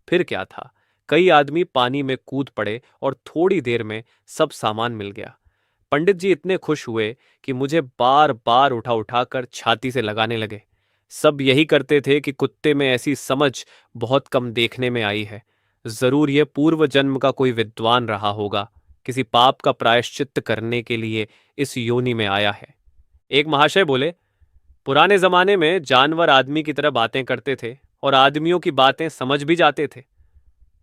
फिर क्या था, कई आदमी पानी में कूद पड़े और थोड़ी देर में सब सामान मिल गया। पंडित जी इतने खुश हुए कि मुझे बार बार उठा उठाकर छाती से लगाने लगे। सब यही करते थे कि कुत्ते में ऐसी समझ बहुत कम देखने में आई है। जरूर यह पूर्व जन्म का कोई विद्वान रहा होगा, किसी पाप का प्रायश्चित्त करने के लिए इस योनि में आया है। एक महाशय बोले, पुराने जमाने में जानवर आदमी की तरह बातें करते थे और आदमियों की बातें समझ भी जाते थे।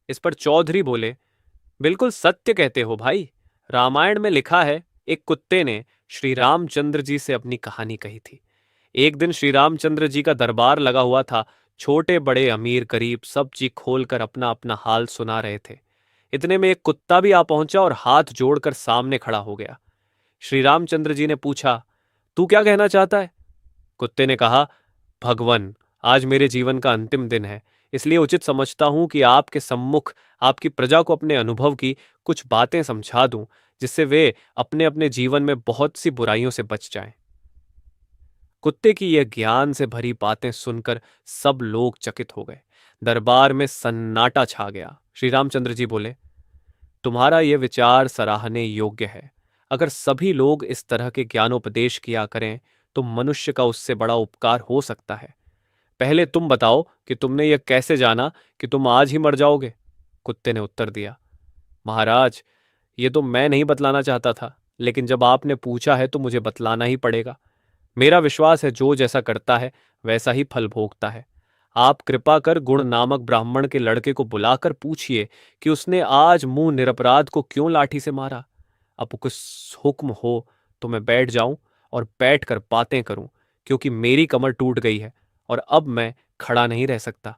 इस पर चौधरी बोले, बिल्कुल सत्य कहते हो भाई। रामायण में लिखा है, एक कुत्ते ने श्री रामचंद्र जी से अपनी कहानी कही थी। एक दिन श्री रामचंद्र जी का दरबार लगा हुआ था। छोटे बड़े अमीर गरीब सब जी खोलकर अपना अपना हाल सुना रहे थे। इतने में एक कुत्ता भी आ पहुंचा और हाथ जोड़कर सामने खड़ा हो गया। श्री रामचंद्र जी ने पूछा, तू क्या कहना चाहता है? कुत्ते ने कहा, भगवन, आज मेरे जीवन का अंतिम दिन है, इसलिए उचित समझता हूं कि आपके सम्मुख आपकी प्रजा को अपने अनुभव की कुछ बातें समझा दूं, जिससे वे अपने अपने जीवन में बहुत सी बुराइयों से बच जाएं। कुत्ते की यह ज्ञान से भरी बातें सुनकर सब लोग चकित हो गए। दरबार में सन्नाटा छा गया। श्री रामचंद्र जी बोले, तुम्हारा यह विचार सराहने योग्य है। अगर सभी लोग इस तरह के ज्ञानोपदेश किया करें तो मनुष्य का उससे बड़ा उपकार हो सकता है। पहले तुम बताओ कि तुमने यह कैसे जाना कि तुम आज ही मर जाओगे? कुत्ते ने उत्तर दिया, महाराज, ये तो मैं नहीं बतलाना चाहता था, लेकिन जब आपने पूछा है तो मुझे बतलाना ही पड़ेगा। मेरा विश्वास है जो जैसा करता है वैसा ही फल भोगता है। आप कृपा कर गुण नामक ब्राह्मण के लड़के को बुलाकर पूछिए कि उसने आज मुंह निरपराध को क्यों लाठी से मारा। अब कुछ हुक्म हो तो मैं बैठ जाऊं और बैठकर बातें करूं, क्योंकि मेरी कमर टूट गई है और अब मैं खड़ा नहीं रह सकता।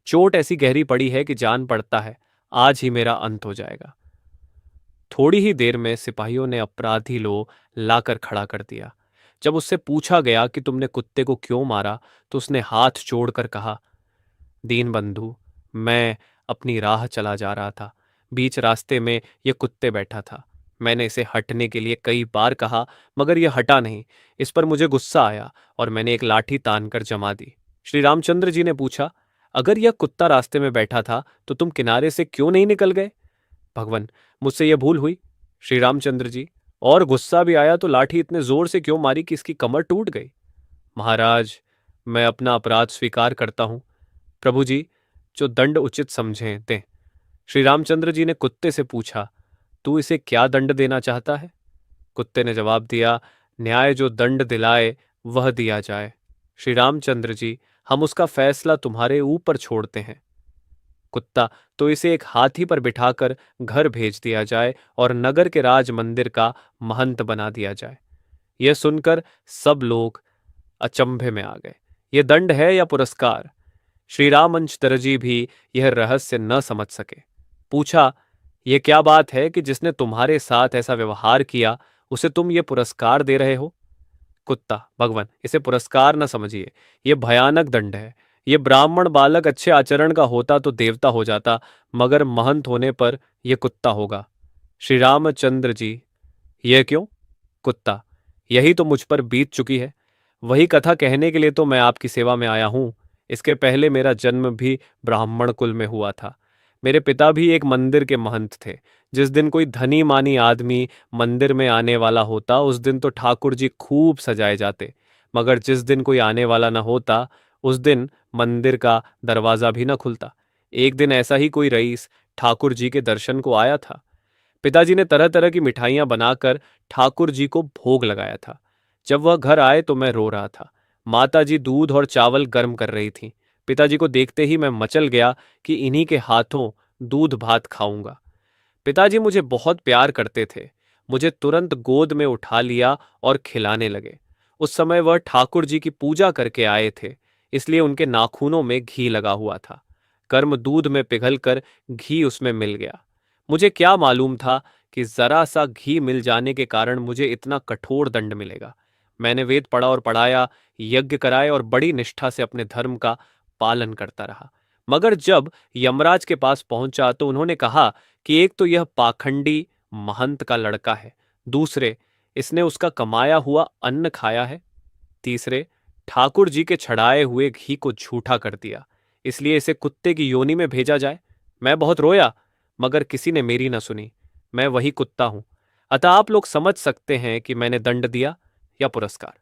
चोट ऐसी गहरी पड़ी है कि जान पड़ता है आज ही मेरा अंत हो जाएगा। थोड़ी ही देर में सिपाहियों ने अपराधी लो लाकर खड़ा कर दिया। जब उससे पूछा गया कि तुमने कुत्ते को क्यों मारा, तो उसने हाथ जोड़कर कहा, दीनबंधु, मैं अपनी राह चला जा रहा था। बीच रास्ते में यह कुत्ते बैठा था। मैंने इसे हटने के लिए कई बार कहा, मगर यह हटा नहीं। इस पर मुझे गुस्सा आया और मैंने एक लाठी तानकर जमा दी। श्री रामचंद्र जी ने पूछा, अगर यह कुत्ता रास्ते में बैठा था तो तुम किनारे से क्यों नहीं निकल गए? भगवन, मुझसे यह भूल हुई। श्री रामचंद्र जी, और गुस्सा भी आया तो लाठी इतने जोर से क्यों मारी कि इसकी कमर टूट गई? महाराज, मैं अपना अपराध स्वीकार करता हूं। प्रभु जी, जो दंड उचित समझें दें। श्री रामचंद्र जी ने कुत्ते से पूछा, तू इसे क्या दंड देना चाहता है? कुत्ते ने जवाब दिया, न्याय जो दंड दिलाए वह दिया जाए। श्री रामचंद्र जी, हम उसका फैसला तुम्हारे ऊपर छोड़ते हैं। कुत्ता, तो इसे एक हाथी पर बिठाकर घर भेज दिया जाए और नगर के राज मंदिर का महंत बना दिया जाए। यह सुनकर सब लोग अचंभे में आ गए। यह दंड है या पुरस्कार? श्री रामंच दरजी भी यह रहस्य न समझ सके। पूछा, यह क्या बात है कि जिसने तुम्हारे साथ ऐसा व्यवहार किया उसे तुम ये पुरस्कार दे रहे हो? कुत्ता, भगवान, इसे पुरस्कार न समझिए, यह भयानक दंड है। यह ब्राह्मण बालक अच्छे आचरण का होता तो देवता हो जाता, मगर महंत होने पर यह कुत्ता होगा। श्री रामचंद्र जी, यह क्यों? कुत्ता, यही तो मुझ पर बीत चुकी है। वही कथा कहने के लिए तो मैं आपकी सेवा में आया हूं। इसके पहले मेरा जन्म भी ब्राह्मण कुल में हुआ था। मेरे पिता भी एक मंदिर के महंत थे। जिस दिन कोई धनी मानी आदमी मंदिर में आने वाला होता उस दिन तो ठाकुर जी खूब सजाए जाते, मगर जिस दिन कोई आने वाला न होता उस दिन मंदिर का दरवाजा भी न खुलता। एक दिन ऐसा ही कोई रईस ठाकुर जी के दर्शन को आया था। पिताजी ने तरह तरह की मिठाइयां बनाकर ठाकुर जी को भोग लगाया था। जब वह घर आए तो मैं रो रहा था। माताजी दूध और चावल गर्म कर रही थीं। पिताजी को देखते ही मैं मचल गया कि इन्हीं के हाथों दूध भात खाऊंगा। पिताजी मुझे बहुत प्यार करते थे। मुझे तुरंत गोद में उठा लिया और खिलाने लगे। उस समय वह ठाकुर जी की पूजा करके आए थे, इसलिए उनके नाखूनों में घी लगा हुआ था। गर्म दूध में पिघलकर घी उसमें मिल गया। मुझे क्या मालूम था कि जरा सा घी मिल जाने के कारण मुझे इतना कठोर दंड मिलेगा। मैंने वेद पढ़ा और पढ़ाया, यज्ञ कराए और बड़ी निष्ठा से अपने धर्म का पालन करता रहा। मगर जब यमराज के पास पहुंचा तो उन्होंने कहा कि एक तो यह पाखंडी महंत का लड़का है, दूसरे इसने उसका कमाया हुआ अन्न खाया है, तीसरे ठाकुर जी के छड़ाए हुए घी को झूठा कर दिया, इसलिए इसे कुत्ते की योनि में भेजा जाए। मैं बहुत रोया, मगर किसी ने मेरी न सुनी। मैं वही कुत्ता हूं। अतः आप लोग समझ सकते हैं कि मैंने दंड दिया या पुरस्कार।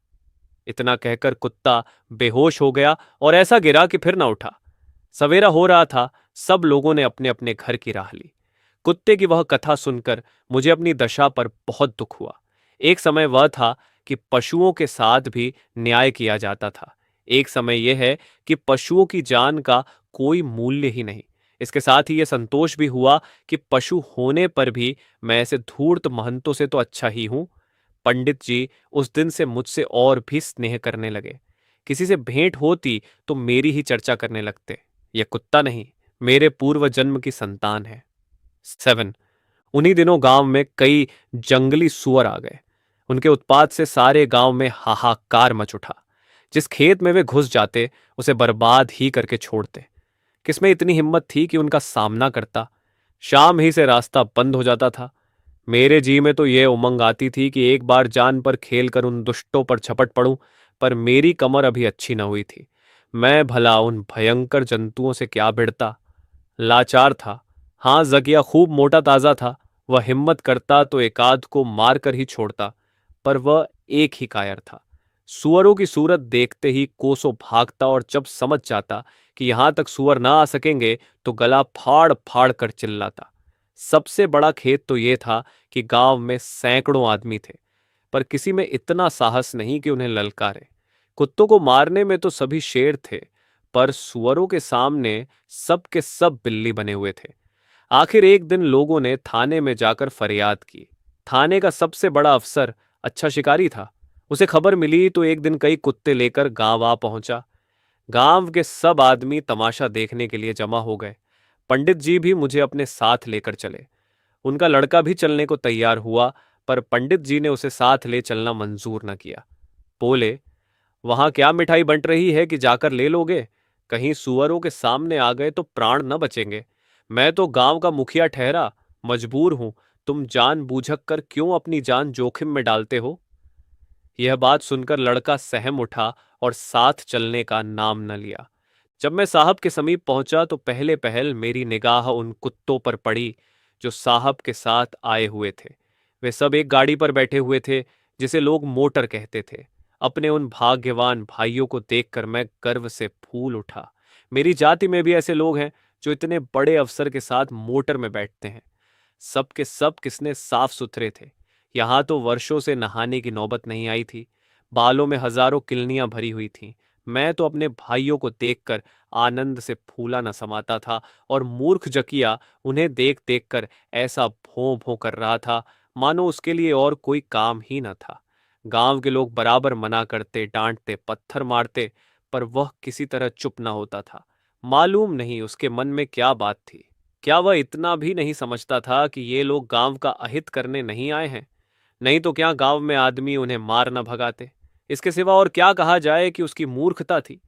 इतना कहकर कुत्ता बेहोश हो गया और ऐसा गिरा कि फिर न उठा। सवेरा हो रहा था। सब लोगों ने अपने अपने घर की राह ली। कुत्ते की वह कथा सुनकर मुझे अपनी दशा पर बहुत दुख हुआ। एक समय वह था कि पशुओं के साथ भी न्याय किया जाता था। एक समय यह है कि पशुओं की जान का कोई मूल्य ही नहीं। इसके साथ ही ये संतोष भी हुआ कि पशु होने पर भी मैं ऐसे धूर्त महंतों से तो अच्छा ही हूं। पंडित जी उस दिन से मुझसे और भी स्नेह करने लगे। किसी से भेंट होती तो मेरी ही चर्चा करने लगते। यह कुत्ता नहीं, मेरे पूर्व जन्म की संतान है। 7। उन्हीं दिनों गांव में कई जंगली सुअर आ गए। उनके उत्पात से सारे गांव में हाहाकार मच उठा। जिस खेत में वे घुस जाते उसे बर्बाद ही करके छोड़ते। किसमें इतनी हिम्मत थी कि उनका सामना करता। शाम ही से रास्ता बंद हो जाता था। मेरे जी में तो यह उमंग आती थी कि एक बार जान पर खेल कर उन दुष्टों पर झपट पड़ूं, पर मेरी कमर अभी अच्छी न हुई थी। मैं भला उन भयंकर जंतुओं से क्या भिड़ता। लाचार था। हाँ, जकिया खूब मोटा ताजा था। वह हिम्मत करता तो एकाध को मारकर ही छोड़ता, पर वह एक ही कायर था। सुअरों की सूरत देखते ही कोसों भागता और जब समझ जाता कि यहां तक सुअर ना आ सकेंगे तो गला फाड़ फाड़ कर चिल्लाता। सबसे बड़ा खेद तो ये था कि गांव में सैकड़ों आदमी थे, पर किसी में इतना साहस नहीं कि उन्हें ललकारे। कुत्तों को मारने में तो सभी शेर थे, पर सुअरों के सामने सब के सब बिल्ली बने हुए थे। आखिर एक दिन लोगों ने थाने में जाकर फरियाद की। थाने का सबसे बड़ा अफसर अच्छा शिकारी था। उसे खबर मिली तो एक दिन कई कुत्ते लेकर गांव आ पहुंचा। गांव के सब आदमी तमाशा देखने के लिए जमा हो गए। पंडित जी भी मुझे अपने साथ लेकर चले। उनका लड़का भी चलने को तैयार हुआ, पर पंडित जी ने उसे साथ ले चलना मंजूर न किया। बोले, वहां क्या मिठाई बंट रही है कि जाकर ले लोगे? कहीं सुअरों के सामने आ गए तो प्राण न बचेंगे। मैं तो गांव का मुखिया ठहरा, मजबूर हूं। तुम जान बूझक कर क्यों अपनी जान जोखिम में डालते हो? यह बात सुनकर लड़का सहम उठा और साथ चलने का नाम न लिया। जब मैं साहब के समीप पहुंचा तो पहले पहल मेरी निगाह उन कुत्तों पर पड़ी जो साहब के साथ आए हुए थे। वे सब एक गाड़ी पर बैठे हुए थे, जिसे लोग मोटर कहते थे। अपने उन भाग्यवान भाइयों को देखकर मैं गर्व से फूल उठा। मेरी जाति में भी ऐसे लोग हैं जो इतने बड़े अफसर के साथ मोटर में बैठते हैं। सब के सब किसने साफ सुथरे थे। यहां तो वर्षों से नहाने की नौबत नहीं आई थी। बालों में हजारों किलनियां भरी हुई थीं। मैं तो अपने भाइयों को देखकर आनंद से फूला न समाता था, और मूर्ख जकिया उन्हें देख देख कर ऐसा भों भों कर रहा था मानो उसके लिए और कोई काम ही न था। गांव के लोग बराबर मना करते, डांटते, पत्थर मारते, पर वह किसी तरह चुप न होता था। मालूम नहीं उसके मन में क्या बात थी। क्या वह इतना भी नहीं समझता था कि ये लोग गांव का अहित करने नहीं आए हैं? नहीं तो क्या गांव में आदमी उन्हें मार न भगाते? इसके सिवा और क्या कहा जाए कि उसकी मूर्खता थी।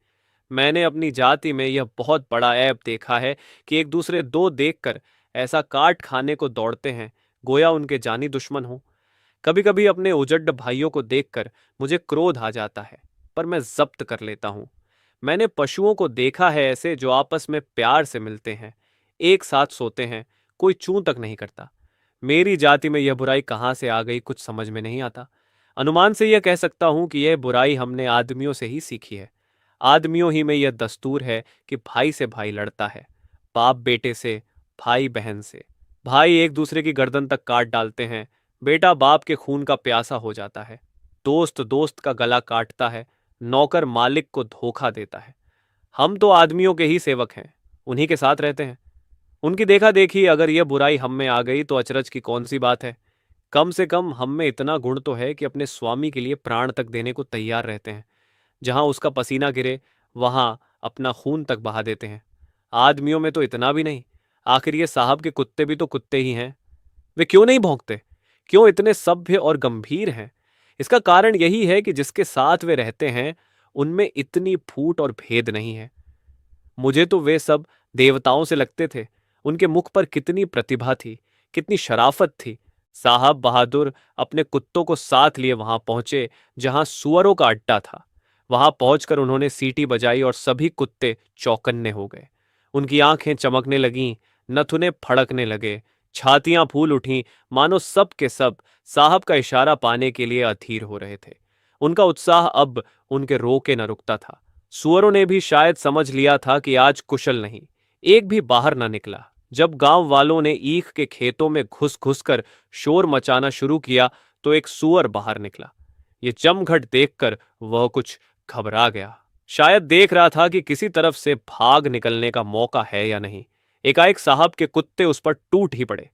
मैंने अपनी जाति में यह बहुत बड़ा ऐब देखा है कि एक दूसरे दो देखकर ऐसा काट खाने को दौड़ते हैं, गोया उनके जानी दुश्मन हो। कभी कभी अपने उजड्ड भाइयों को देखकर मुझे क्रोध आ जाता है, पर मैं जब्त कर लेता हूं। मैंने पशुओं को देखा है ऐसे जो आपस में प्यार से मिलते हैं, एक साथ सोते हैं, कोई चूं तक नहीं करता। मेरी जाति में यह बुराई कहाँ से आ गई कुछ समझ में नहीं आता। अनुमान से यह कह सकता हूं कि यह बुराई हमने आदमियों से ही सीखी है। आदमियों ही में यह दस्तूर है कि भाई से भाई लड़ता है, बाप बेटे से, भाई बहन से। भाई एक दूसरे की गर्दन तक काट डालते हैं, बेटा बाप के खून का प्यासा हो जाता है। दोस्त दोस्त का गला काटता है, नौकर मालिक को धोखा देता है। हम तो आदमियों के ही सेवक हैं, उन्हीं के साथ रहते हैं। उनकी देखा देखी अगर यह बुराई हम में आ गई तो अचरज की कौन सी बात है। कम से कम हम में इतना गुण तो है कि अपने स्वामी के लिए प्राण तक देने को तैयार रहते हैं। जहां उसका पसीना गिरे वहां अपना खून तक बहा देते हैं। आदमियों में तो इतना भी नहीं। आखिर ये साहब के कुत्ते भी तो कुत्ते ही हैं। वे क्यों नहीं भौंकते? क्यों इतने सभ्य और गंभीर हैं? इसका कारण यही है कि जिसके साथ वे रहते हैं उनमें इतनी फूट और भेद नहीं है। मुझे तो वे सब देवताओं से लगते थे। उनके मुख पर कितनी प्रतिभा थी, कितनी शराफत थी। साहब बहादुर अपने कुत्तों को साथ लिए वहां पहुंचे जहां सुअरों का अड्डा था। वहां पहुंचकर उन्होंने सीटी बजाई और सभी कुत्ते चौकन्ने हो गए। उनकी आंखें चमकने लगीं, नथुने फड़कने लगे, छातियां फूल उठीं, मानो सब के सब साहब का इशारा पाने के लिए अधीर हो रहे थे। उनका उत्साह अब उनके रोके न रुकता था। सुअरों ने भी शायद समझ लिया था कि आज कुशल नहीं। एक भी बाहर न निकला। जब गांव वालों ने ईख के खेतों में घुस घुस कर शोर मचाना शुरू किया तो एक सुअर बाहर निकला। ये जमघट देखकर वह कुछ घबरा गया। शायद देख रहा था कि किसी तरफ से भाग निकलने का मौका है या नहीं। एकाएक साहब के कुत्ते उस पर टूट ही पड़े।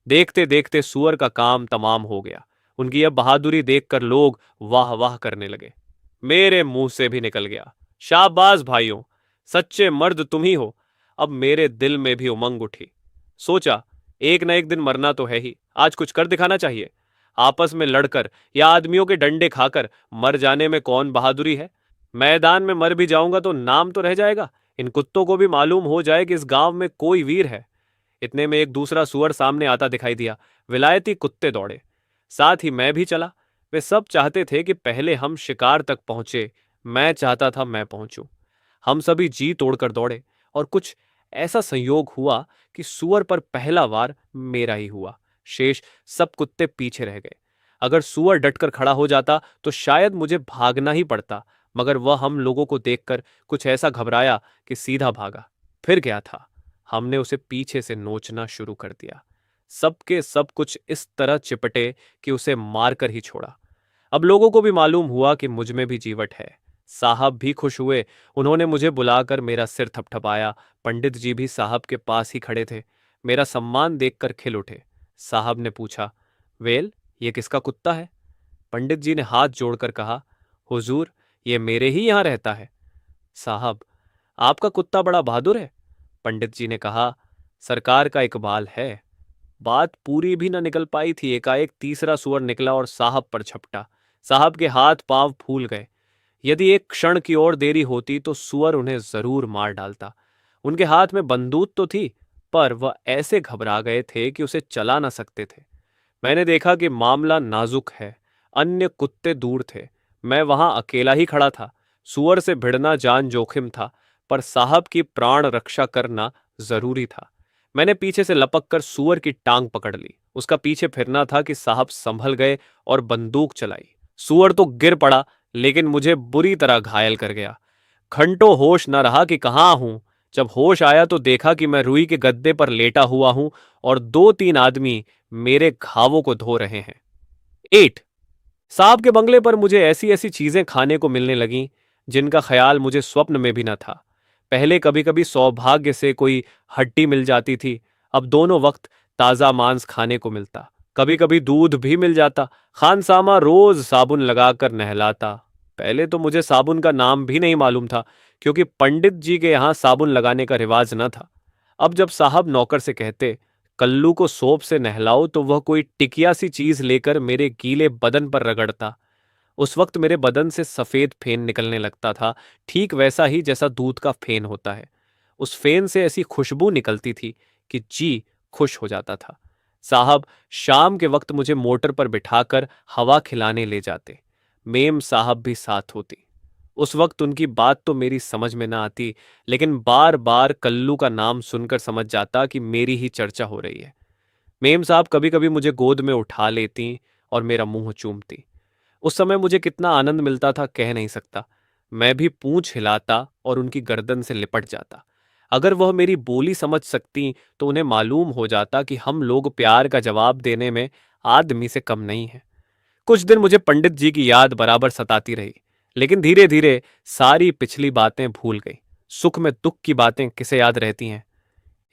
देखते देखते सुअर का काम तमाम हो गया। उनकी यह बहादुरी देखकर लोग वाह वाह करने लगे। मेरे मुंह से भी निकल गया, शाबाश भाइयों, सच्चे मर्द तुम ही हो। अब मेरे दिल में भी उमंग उठी। सोचा, एक न एक दिन मरना तो है ही, आज कुछ कर दिखाना चाहिए। आपस में लड़कर या आदमियों के डंडे खाकर मर जाने में कौन बहादुरी है। मैदान में मर भी जाऊंगा तो नाम तो रह जाएगा, इन कुत्तों को भी मालूम हो जाए कि इस गांव में कोई वीर है। इतने में एक दूसरा सुअर सामने आता दिखाई दिया। विलायती कुत्ते दौड़े, साथ ही मैं भी चला। वे सब चाहते थे कि पहले हम शिकार तक पहुंचे। मैं चाहता था मैं पहुंचूं। हम सभी जी तोड़कर दौड़े और कुछ ऐसा संयोग हुआ कि सुअर पर पहला वार मेरा ही हुआ। शेष सब कुत्ते पीछे रह गए। अगर सुअर डटकर खड़ा हो जाता तो शायद मुझे भागना ही पड़ता, मगर वह हम लोगों को देखकर कुछ ऐसा घबराया कि सीधा भागा। फिर क्या था, हमने उसे पीछे से नोचना शुरू कर दिया। सबके सब कुछ इस तरह चिपटे कि उसे मारकर ही छोड़ा। अब लोगों को भी मालूम हुआ कि मुझ में भी जीवट है। साहब भी खुश हुए। उन्होंने मुझे बुलाकर मेरा सिर थपथपाया। पंडित जी भी साहब के पास ही खड़े थे। मेरा सम्मान देखकर खिल उठे। साहब ने पूछा, वेल, ये किसका कुत्ता है? पंडित जी ने हाथ जोड़कर कहा, हुजूर, ये मेरे ही यहां रहता है। साहब, आपका कुत्ता बड़ा बहादुर है। पंडित जी ने कहा, सरकार का इकबाल है। बात पूरी भी न निकल पाई थी, एकाएक तीसरा सुअर निकला और साहब पर झपटा। साहब के हाथ पांव फूल गए। यदि एक क्षण की और देरी होती तो सुअर उन्हें जरूर मार डालता। उनके हाथ में बंदूक तो थी, पर वह ऐसे घबरा गए थे कि उसे चला न सकते थे। मैंने देखा कि मामला नाजुक है। अन्य कुत्ते दूर थे। मैं वहां अकेला ही खड़ा था। सुअर से भिड़ना जान जोखिम था, पर साहब की प्राण रक्षा करना जरूरी था। मैंने पीछे से लपक कर सुअर की टांग पकड़ ली। उसका पीछे फिरना था कि साहब संभल गए और बंदूक चलाई। सुअर तो गिर पड़ा, लेकिन मुझे बुरी तरह घायल कर गया। घंटों होश न रहा कि कहाँ हूं। जब होश आया तो देखा कि मैं रुई के गद्दे पर लेटा हुआ हूं और दो तीन आदमी मेरे घावों को धो रहे हैं। 8 साहब के बंगले पर मुझे ऐसी ऐसी चीजें खाने को मिलने लगीं जिनका ख्याल मुझे स्वप्न में भी न था। पहले कभी कभी सौभाग्य से कोई हड्डी मिल जाती थी, अब दोनों वक्त ताजा मांस खाने को मिलता। कभी कभी दूध भी मिल जाता। खानसामा रोज साबुन लगाकर नहलाता। पहले तो मुझे साबुन का नाम भी नहीं मालूम था, क्योंकि पंडित जी के यहाँ साबुन लगाने का रिवाज न था। अब जब साहब नौकर से कहते, कल्लू को सोप से नहलाओ, तो वह कोई टिकिया सी चीज लेकर मेरे गीले बदन पर रगड़ता। उस वक्त मेरे बदन से सफेद फेन निकलने लगता था, ठीक वैसा ही जैसा दूध का फेन होता है। उस फेन से ऐसी खुशबू निकलती थी कि जी खुश हो जाता था। साहब शाम के वक्त मुझे मोटर पर बिठाकर हवा खिलाने ले जाते। मेम साहब भी साथ होती। उस वक्त उनकी बात तो मेरी समझ में ना आती, लेकिन बार बार कल्लू का नाम सुनकर समझ जाता कि मेरी ही चर्चा हो रही है। मेम साहब कभी कभी मुझे गोद में उठा लेती और मेरा मुंह चूमती। उस समय मुझे कितना आनंद मिलता था कह नहीं सकता। मैं भी पूंछ हिलाता और उनकी गर्दन से लिपट जाता। अगर वह मेरी बोली समझ सकती तो उन्हें मालूम हो जाता कि हम लोग प्यार का जवाब देने में आदमी से कम नहीं है। कुछ दिन मुझे पंडित जी की याद बराबर सताती रही, लेकिन धीरे धीरे सारी पिछली बातें भूल गई। सुख में दुख की बातें किसे याद रहती हैं।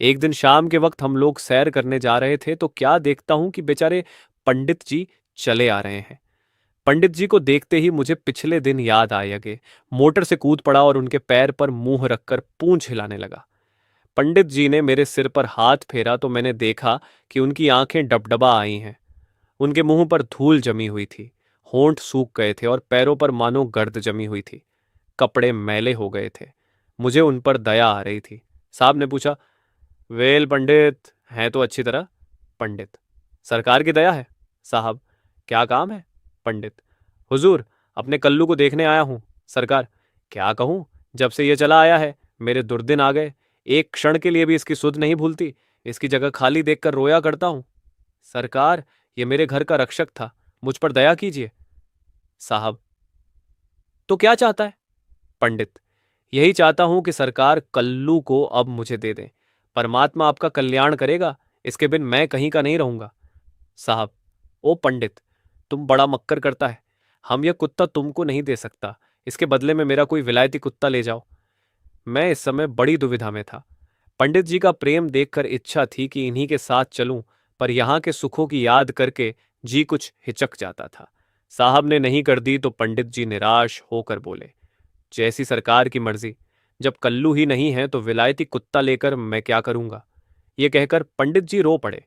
एक दिन शाम के वक्त हम लोग सैर करने जा रहे थे तो क्या देखता हूं कि बेचारे पंडित जी चले आ रहे हैं। पंडित जी को देखते ही मुझे पिछले दिन याद आए गए। मोटर से कूद पड़ा और उनके पैर पर मुंह रखकर पूंछ हिलाने लगा। पंडित जी ने मेरे सिर पर हाथ फेरा तो मैंने देखा कि उनकी आंखें डबडबा आई हैं। उनके मुंह पर धूल जमी हुई थी। होंठ सूख गए थे और पैरों पर मानो गर्द जमी हुई थी। कपड़े मैले हो गए थे। मुझे उन पर दया आ रही थी। साहब ने पूछा, वेल पंडित, हैं तो अच्छी तरह? पंडित, सरकार की दया है। साहब, क्या काम है? पंडित, हुजूर, अपने कल्लू को देखने आया हूं। सरकार, क्या कहूं, जब से ये चला आया है मेरे दुर्दिन आ गए। एक क्षण के लिए भी इसकी सुध नहीं भूलती। इसकी जगह खाली देखकर रोया करता हूं। सरकार, ये मेरे घर का रक्षक था, मुझ पर दया कीजिए। साहब, तो क्या चाहता है? पंडित, यही चाहता हूं कि सरकार कल्लू को अब मुझे दे दें। परमात्मा आपका कल्याण करेगा, इसके बिन मैं कहीं का नहीं रहूंगा। साहब, ओ पंडित, तुम बड़ा मक्कर करता है। हम यह कुत्ता तुमको नहीं दे सकता। इसके बदले में मेरा कोई विलायती कुत्ता ले जाओ। मैं इस समय बड़ी दुविधा में था। पंडित जी का प्रेम देखकर इच्छा थी कि इन्हीं के साथ चलूं, पर यहाँ के सुखों की याद करके जी कुछ हिचक जाता था। साहब ने नहीं कर दी तो पंडित जी निराश होकर बोले, जैसी सरकार की मर्जी। जब कल्लू ही नहीं है तो विलायती कुत्ता लेकर मैं क्या करूंगा। ये कहकर पंडित जी रो पड़े।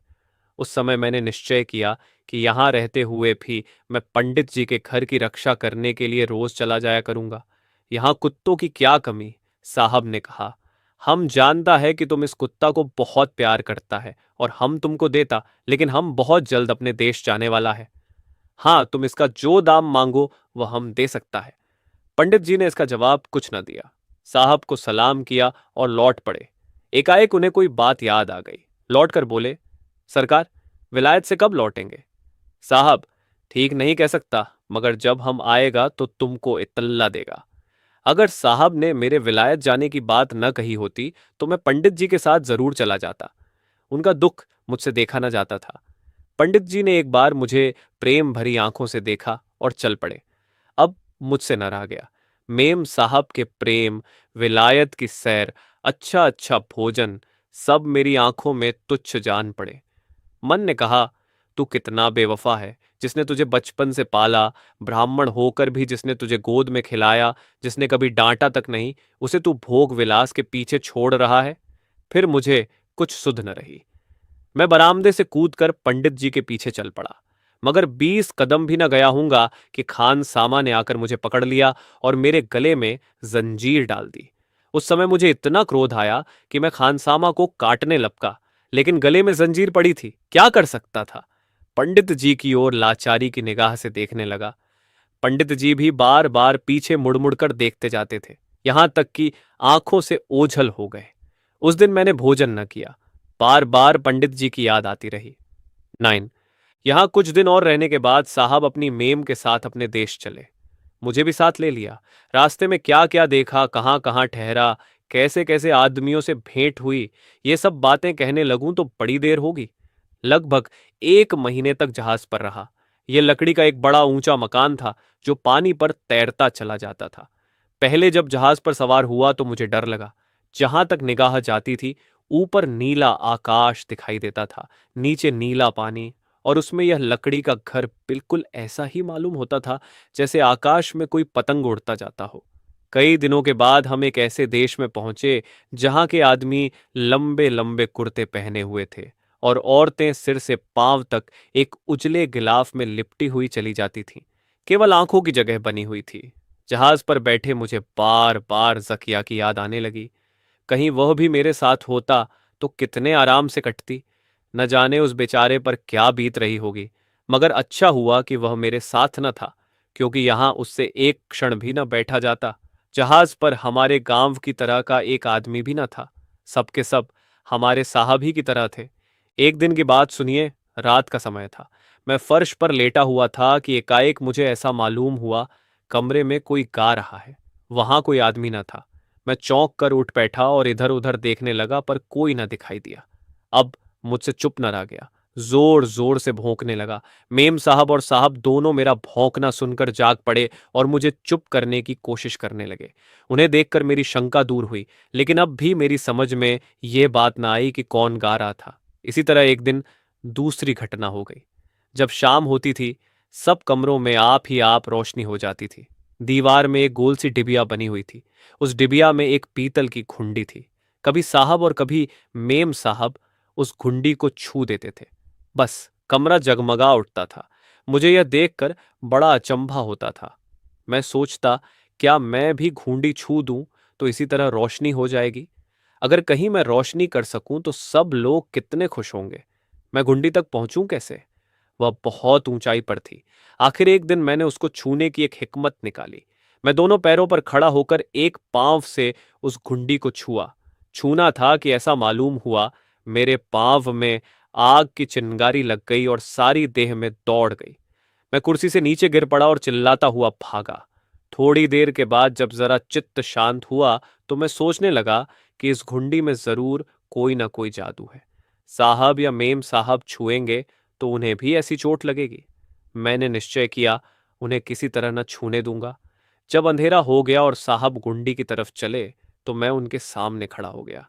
उस समय मैंने निश्चय किया कि यहां रहते हुए भी मैं पंडित जी के घर की रक्षा करने के लिए रोज चला जाया करूंगा। यहां कुत्तों की क्या कमी। साहब ने कहा, हम जानता है कि तुम इस कुत्ता को बहुत प्यार करता है और हम तुमको देता, लेकिन हम बहुत जल्द अपने देश जाने वाला है। हाँ, तुम इसका जो दाम मांगो वह हम दे सकता है। पंडित जी ने इसका जवाब कुछ न दिया। साहब को सलाम किया और लौट पड़े। एकाएक उन्हें कोई बात याद आ गई। लौट कर बोले, सरकार, विलायत से कब लौटेंगे। साहब, ठीक नहीं कह सकता, मगर जब हम आएगा तो तुमको इत्तला देगा। अगर साहब ने मेरे विलायत जाने की बात न कही होती तो मैं पंडित जी के साथ जरूर चला जाता। उनका दुख मुझसे देखा न जाता था। पंडित जी ने एक बार मुझे प्रेम भरी आंखों से देखा और चल पड़े। अब मुझसे न रहा गया। मेम साहब के प्रेम, विलायत की सैर, अच्छा अच्छा भोजन, सब मेरी आंखों में तुच्छ जान पड़े। मन ने कहा, तू कितना बेवफा है, जिसने तुझे बचपन से पाला, ब्राह्मण होकर भी जिसने तुझे गोद में खिलाया, जिसने कभी डांटा तक नहीं, उसे तू भोग विलास के पीछे छोड़ रहा है। फिर मुझे कुछ सुध न रही। मैं बरामदे से कूदकर पंडित जी के पीछे चल पड़ा, मगर 20 कदम भी न गया हूंगा कि खान सामा ने आकर मुझे पकड़ लिया और मेरे गले में जंजीर डाल दी। उस समय मुझे इतना क्रोध आया कि मैं खानसामा को काटने लपका, लेकिन गले में जंजीर पड़ी थी, क्या कर सकता था। पंडित जी की ओर लाचारी की निगाह से देखने लगा। पंडित जी भी बार बार पीछे मुड़ मुड़ कर देखते जाते थे, यहां तक कि आंखों से ओझल हो गए। उस दिन मैंने भोजन न किया। बार बार पंडित जी की याद आती रही। 9। यहां कुछ दिन और रहने के बाद साहब अपनी मेम के साथ अपने देश चले। मुझे भी साथ ले लिया। रास्ते में क्या क्या देखा, कहाँ कहाँ ठहरा, कैसे कैसे आदमियों से भेंट हुई, ये सब बातें कहने लगूं तो बड़ी देर होगी। लगभग 1 महीने तक जहाज पर रहा। यह लकड़ी का एक बड़ा ऊंचा मकान था जो पानी पर तैरता चला जाता था। पहले जब जहाज पर सवार हुआ तो मुझे डर लगा। जहां तक निगाह जाती थी, ऊपर नीला आकाश दिखाई देता था, नीचे नीला पानी, और उसमें यह लकड़ी का घर बिल्कुल ऐसा ही मालूम होता था जैसे आकाश में कोई पतंग उड़ता जाता हो। कई दिनों के बाद हम एक ऐसे देश में पहुंचे जहां के आदमी लंबे लंबे कुर्ते पहने हुए थे और औरतें सिर से पांव तक एक उजले गिलाफ में लिपटी हुई चली जाती थीं। केवल आंखों की जगह बनी हुई थी। जहाज पर बैठे मुझे बार बार जकिया की याद आने लगी। कहीं वह भी मेरे साथ होता तो कितने आराम से कटती। न जाने उस बेचारे पर क्या बीत रही होगी, मगर अच्छा हुआ कि वह मेरे साथ न था, क्योंकि यहां उससे एक क्षण भी न बैठा जाता। जहाज पर हमारे गांव की तरह का एक आदमी भी न था। सबके सब हमारे साहब ही की तरह थे। एक दिन की बात सुनिए। रात का समय था। मैं फर्श पर लेटा हुआ था कि एकाएक मुझे ऐसा मालूम हुआ, कमरे में कोई गा रहा है। वहां कोई आदमी न था। मैं चौंक कर उठ बैठा और इधर उधर देखने लगा, पर कोई न दिखाई दिया। अब मुझसे चुप न रहा गया। जोर जोर से भौंकने लगा। मेम साहब और साहब दोनों मेरा भौंकना सुनकर जाग पड़े और मुझे चुप करने की कोशिश करने लगे। उन्हें देखकर मेरी शंका दूर हुई, लेकिन अब भी मेरी समझ में ये बात ना आई कि कौन गा रहा था। इसी तरह एक दिन दूसरी घटना हो गई। जब शाम होती थी, सब कमरों में आप ही आप रोशनी हो जाती थी। दीवार में एक गोल सी डिबिया बनी हुई थी। उस डिबिया में एक पीतल की घुंडी थी। कभी साहब और कभी मेम साहब उस घुंडी को छू देते थे। बस कमरा जगमगा उठता था। मुझे यह देखकर बड़ा अचंभा होता था। मैं सोचता, क्या मैं भी घुंडी छू दूं तो इसी तरह रोशनी हो जाएगी। अगर कहीं मैं रोशनी कर सकूं तो सब लोग कितने खुश होंगे। मैं घुंडी तक पहुंचूं कैसे। वह बहुत ऊंचाई पर थी। आखिर एक दिन मैंने उसको छूने की एक हिकमत निकाली। मैं दोनों पैरों पर खड़ा होकर एक पांव से उस घुंडी को छुआ। छूना था कि ऐसा मालूम हुआ, मेरे पांव में आग की चिंगारी लग गई और सारी देह में दौड़ गई। मैं कुर्सी से नीचे गिर पड़ा और चिल्लाता हुआ भागा। थोड़ी देर के बाद जब जरा चित्त शांत हुआ तो मैं सोचने लगा कि इस घुंडी में जरूर कोई ना कोई जादू है। साहब या मेम साहब छुएंगे तो उन्हें भी ऐसी चोट लगेगी। मैंने निश्चय किया, उन्हें किसी तरह न छूने दूंगा। जब अंधेरा हो गया और साहब गुंडी की तरफ चले तो मैं उनके सामने खड़ा हो गया।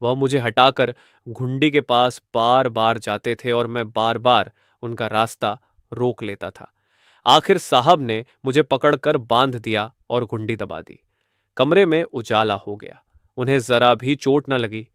वह मुझे हटाकर घुंडी के पास बार बार जाते थे और मैं बार बार उनका रास्ता रोक लेता था। आखिर साहब ने मुझे पकड़कर बांध दिया और घुंडी दबा दी। कमरे में उजाला हो गया। उन्हें जरा भी चोट न लगी।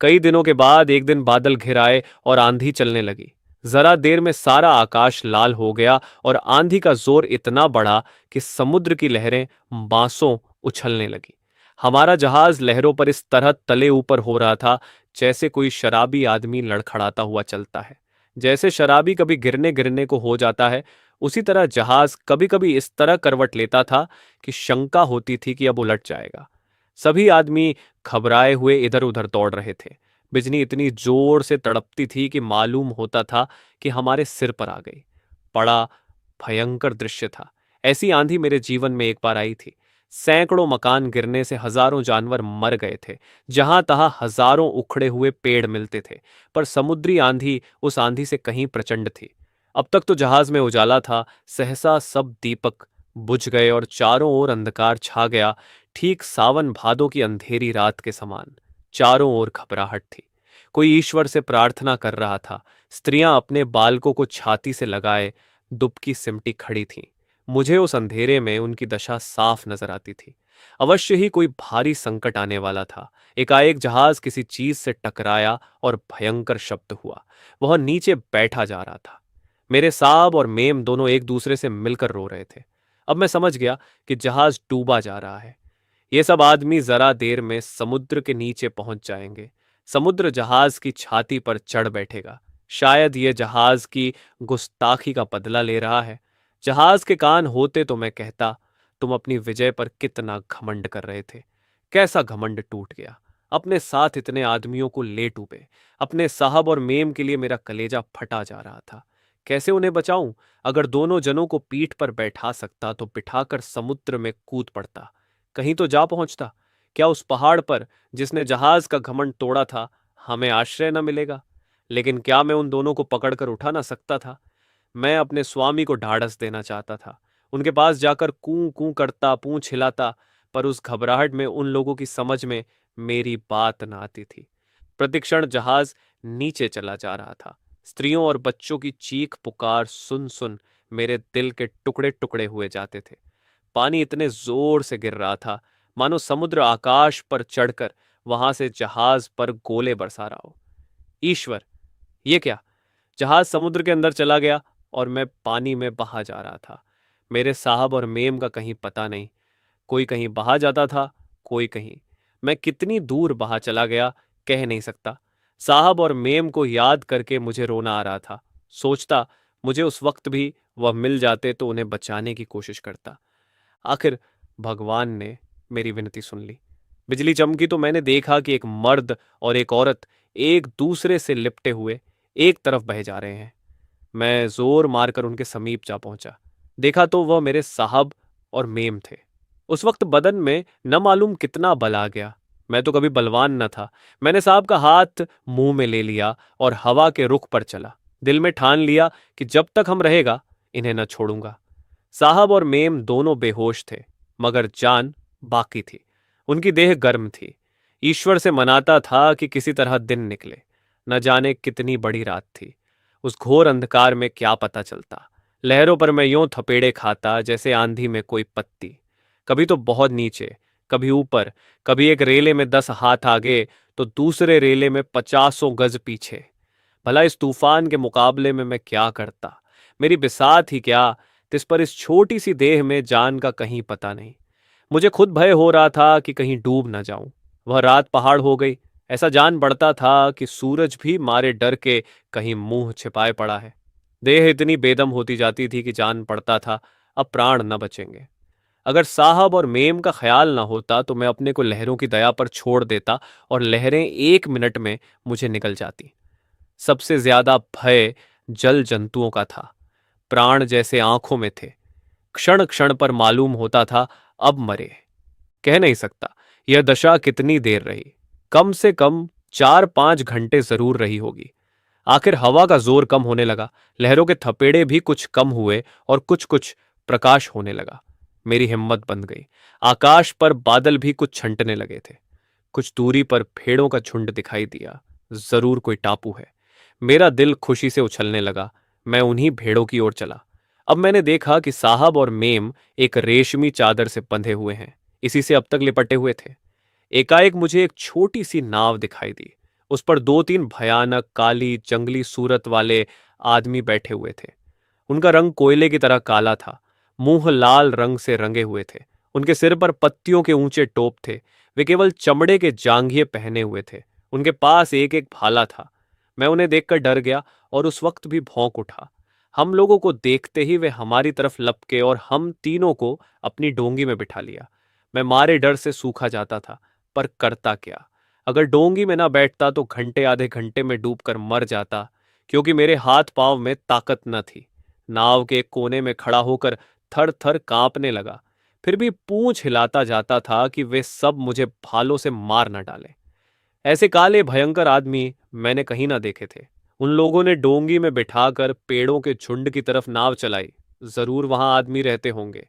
कई दिनों के बाद एक दिन बादल घिर आए और आंधी चलने लगी। जरा देर में सारा आकाश लाल हो गया और आंधी का जोर इतना बढ़ा कि समुद्र की लहरें बांसों उछलने लगी। हमारा जहाज लहरों पर इस तरह तले ऊपर हो रहा था जैसे कोई शराबी आदमी लड़खड़ाता हुआ चलता है। जैसे शराबी कभी गिरने गिरने को हो जाता है, उसी तरह जहाज कभी कभी इस तरह करवट लेता था कि शंका होती थी कि अब उलट जाएगा। सभी आदमी घबराए हुए इधर उधर दौड़ रहे थे। बिजली इतनी जोर से तड़पती थी कि मालूम होता था कि हमारे सिर पर आ गई। बड़ा भयंकर दृश्य था। ऐसी आंधी मेरे जीवन में एक बार आई थी। सैकड़ों मकान गिरने से हजारों जानवर मर गए थे। जहां तहां हजारों उखड़े हुए पेड़ मिलते थे। पर समुद्री आंधी उस आंधी से कहीं प्रचंड थी। अब तक तो जहाज में उजाला था, सहसा सब दीपक बुझ गए और चारों ओर अंधकार छा गया, ठीक सावन भादों की अंधेरी रात के समान। चारों ओर घबराहट थी। कोई ईश्वर से प्रार्थना कर रहा था। स्त्रियां अपने बालकों को छाती से लगाए दुबकी सिमटी खड़ी थीं। मुझे उस अंधेरे में उनकी दशा साफ नजर आती थी। अवश्य ही कोई भारी संकट आने वाला था। एकाएक जहाज किसी चीज से टकराया और भयंकर शब्द हुआ। वह नीचे बैठा जा रहा था। मेरे साहब और मेम दोनों एक दूसरे से मिलकर रो रहे थे। अब मैं समझ गया कि जहाज डूबा जा रहा है। ये सब आदमी जरा देर में समुद्र के नीचे पहुंच जाएंगे। समुद्र जहाज की छाती पर चढ़ बैठेगा। शायद ये जहाज की गुस्ताखी का बदला ले रहा है। जहाज के कान होते तो मैं कहता, तुम अपनी विजय पर कितना घमंड कर रहे थे। कैसा घमंड टूट गया। अपने साथ इतने आदमियों को ले डूबे। अपने साहब और मेम के लिए मेरा कलेजा फटा जा रहा था। कैसे उन्हें बचाऊं? अगर दोनों जनों को पीठ पर बैठा सकता तो बिठाकर समुद्र में कूद पड़ता। कहीं तो जा पहुंचता। क्या उस पहाड़ पर जिसने जहाज का घमंड तोड़ा था हमें आश्रय न मिलेगा? लेकिन क्या मैं उन दोनों को पकड़कर उठा ना सकता था? मैं अपने स्वामी को ढाढ़स देना चाहता था। उनके पास जाकर कूं कूं करता, पूंछ हिलाता, पर उस घबराहट में उन लोगों की समझ में मेरी बात न आती थी। प्रतिक्षण जहाज नीचे चला जा रहा था। स्त्रियों और बच्चों की चीख पुकार सुन सुन मेरे दिल के टुकड़े टुकड़े हुए जाते थे। पानी इतने जोर से गिर रहा था मानो समुद्र आकाश पर चढ़कर वहां से जहाज पर गोले बरसा रहा हो। ईश्वर, ये क्या? जहाज समुद्र के अंदर चला गया और मैं पानी में बहा जा रहा था। मेरे साहब और मेम का कहीं पता नहीं। कोई कहीं बहा जाता था, कोई कहीं। मैं कितनी दूर बहा चला गया कह नहीं सकता। साहब और मेम को याद करके मुझे रोना आ रहा था। सोचता, मुझे उस वक्त भी वह मिल जाते तो उन्हें बचाने की कोशिश करता। आखिर भगवान ने मेरी विनती सुन ली। बिजली चमकी तो मैंने देखा कि एक मर्द और एक औरत एक दूसरे से लिपटे हुए एक तरफ बह जा रहे हैं। मैं जोर मारकर उनके समीप जा पहुंचा। देखा तो वह मेरे साहब और मेम थे। उस वक्त बदन में न मालूम कितना बल आ गया। मैं तो कभी बलवान न था। मैंने साहब का हाथ मुंह में ले लिया और हवा के रुख पर चला। दिल में ठान लिया कि जब तक हम रहेगा इन्हें न छोड़ूंगा। साहब और मेम दोनों बेहोश थे, मगर जान बाकी थी। उनकी देह गर्म थी। ईश्वर से मनाता था कि किसी तरह दिन निकले। न जाने कितनी बड़ी रात थी। उस घोर अंधकार में क्या पता चलता। लहरों पर मैं यूं थपेड़े खाता जैसे आंधी में कोई पत्ती। कभी तो बहुत नीचे, कभी ऊपर, कभी एक रेले में 10 हाथ आगे तो दूसरे रेले में 50 गज पीछे। भला इस तूफान के मुकाबले में मैं क्या करता? मेरी बिसात ही क्या, तिस पर इस छोटी सी देह में जान का कहीं पता नहीं। मुझे खुद भय हो रहा था कि कहीं डूब न जाऊं। वह रात पहाड़ हो गई। ऐसा जान पड़ता था कि सूरज भी मारे डर के कहीं मुंह छिपाए पड़ा है। देह इतनी बेदम होती जाती थी कि जान पड़ता था अब प्राण न बचेंगे। अगर साहब और मेम का ख्याल न होता तो मैं अपने को लहरों की दया पर छोड़ देता और लहरें 1 मिनट में मुझे निकल जाती। सबसे ज्यादा भय जल जंतुओं का था। प्राण जैसे आंखों में थे। क्षण क्षण पर मालूम होता था अब मरे। कह नहीं सकता यह दशा कितनी देर रही। कम से कम 4-5 घंटे जरूर रही होगी। आखिर हवा का जोर कम होने लगा। लहरों के थपेड़े भी कुछ कम हुए और कुछ कुछ प्रकाश होने लगा। मेरी हिम्मत बंध गई। आकाश पर बादल भी कुछ छंटने लगे थे। कुछ दूरी पर भेड़ों का झुंड दिखाई दिया। जरूर कोई टापू है। मेरा दिल खुशी से उछलने लगा। मैं उन्हीं भेड़ों की ओर चला। अब मैंने देखा कि साहब और मेम एक रेशमी चादर से बंधे हुए हैं। इसी से अब तक लिपटे हुए थे। एकाएक मुझे एक छोटी सी नाव दिखाई दी। उस पर दो तीन भयानक काली जंगली सूरत वाले आदमी बैठे हुए थे। उनका रंग कोयले की तरह काला था। मुंह लाल रंग से रंगे हुए थे। उनके सिर पर पत्तियों के ऊंचे टोप थे। वे केवल चमड़े के जांघिए पहने हुए थे। उनके पास एक एक भाला था। मैं उन्हें देखकर डर गया और उस वक्त भी भौंक उठा। हम लोगों को देखते ही वे हमारी तरफ लपके और हम तीनों को अपनी डोंगी में बिठा लिया। मैं मारे डर से सूखा जाता था, पर करता क्या। अगर डोंगी में ना बैठता तो घंटे आधे घंटे में डूबकर मर जाता, क्योंकि मेरे हाथ पांव में ताकत न थी। नाव के एक कोने में खड़ा होकर थर थर कांपने लगा। फिर भी पूंछ हिलाता जाता था कि वे सब मुझे भालों से मार न डालें। ऐसे काले भयंकर आदमी मैंने कहीं ना देखे थे। उन लोगों ने डोंगी में बिठाकर पेड़ों के झुंड की तरफ नाव चलाई। जरूर वहां आदमी रहते होंगे।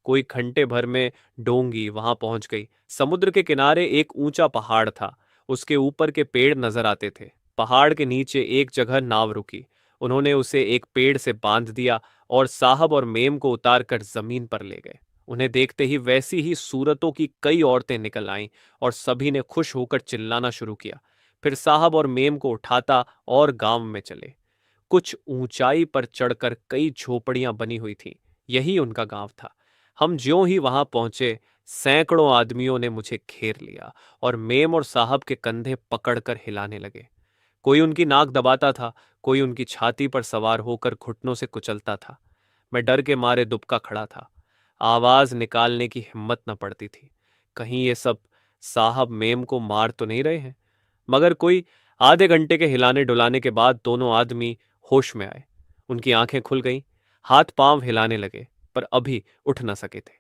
कोई घंटे भर में डोंगी वहां पहुंच गई। समुद्र के किनारे एक ऊंचा पहाड़ था। उसके ऊपर के पेड़ नजर आते थे। पहाड़ के नीचे एक जगह नाव रुकी। उन्होंने उसे एक पेड़ से बांध दिया और साहब और मेम को उतारकर जमीन पर ले गए। उन्हें देखते ही वैसी ही सूरतों की कई औरतें निकल आईं और सभी ने खुश होकर चिल्लाना शुरू किया। फिर साहब और मेम को उठाता और गांव में चले। कुछ ऊंचाई पर चढ़कर कई झोपड़ियां बनी हुई थीं। यही उनका गांव था। हम ज्यों ही वहां पहुंचे, सैकड़ों आदमियों ने मुझे घेर लिया और मेम और साहब के कंधे पकड़कर हिलाने लगे। कोई उनकी नाक दबाता था, कोई उनकी छाती पर सवार होकर घुटनों से कुचलता था। मैं डर के मारे दुबका खड़ा था। आवाज निकालने की हिम्मत न पड़ती थी। कहीं ये सब साहब मेम को मार तो नहीं रहे हैं। मगर कोई आधे घंटे के हिलाने डुलाने के बाद दोनों आदमी होश में आए। उनकी आंखें खुल गईं। हाथ पांव हिलाने लगे, पर अभी उठ न सके थे।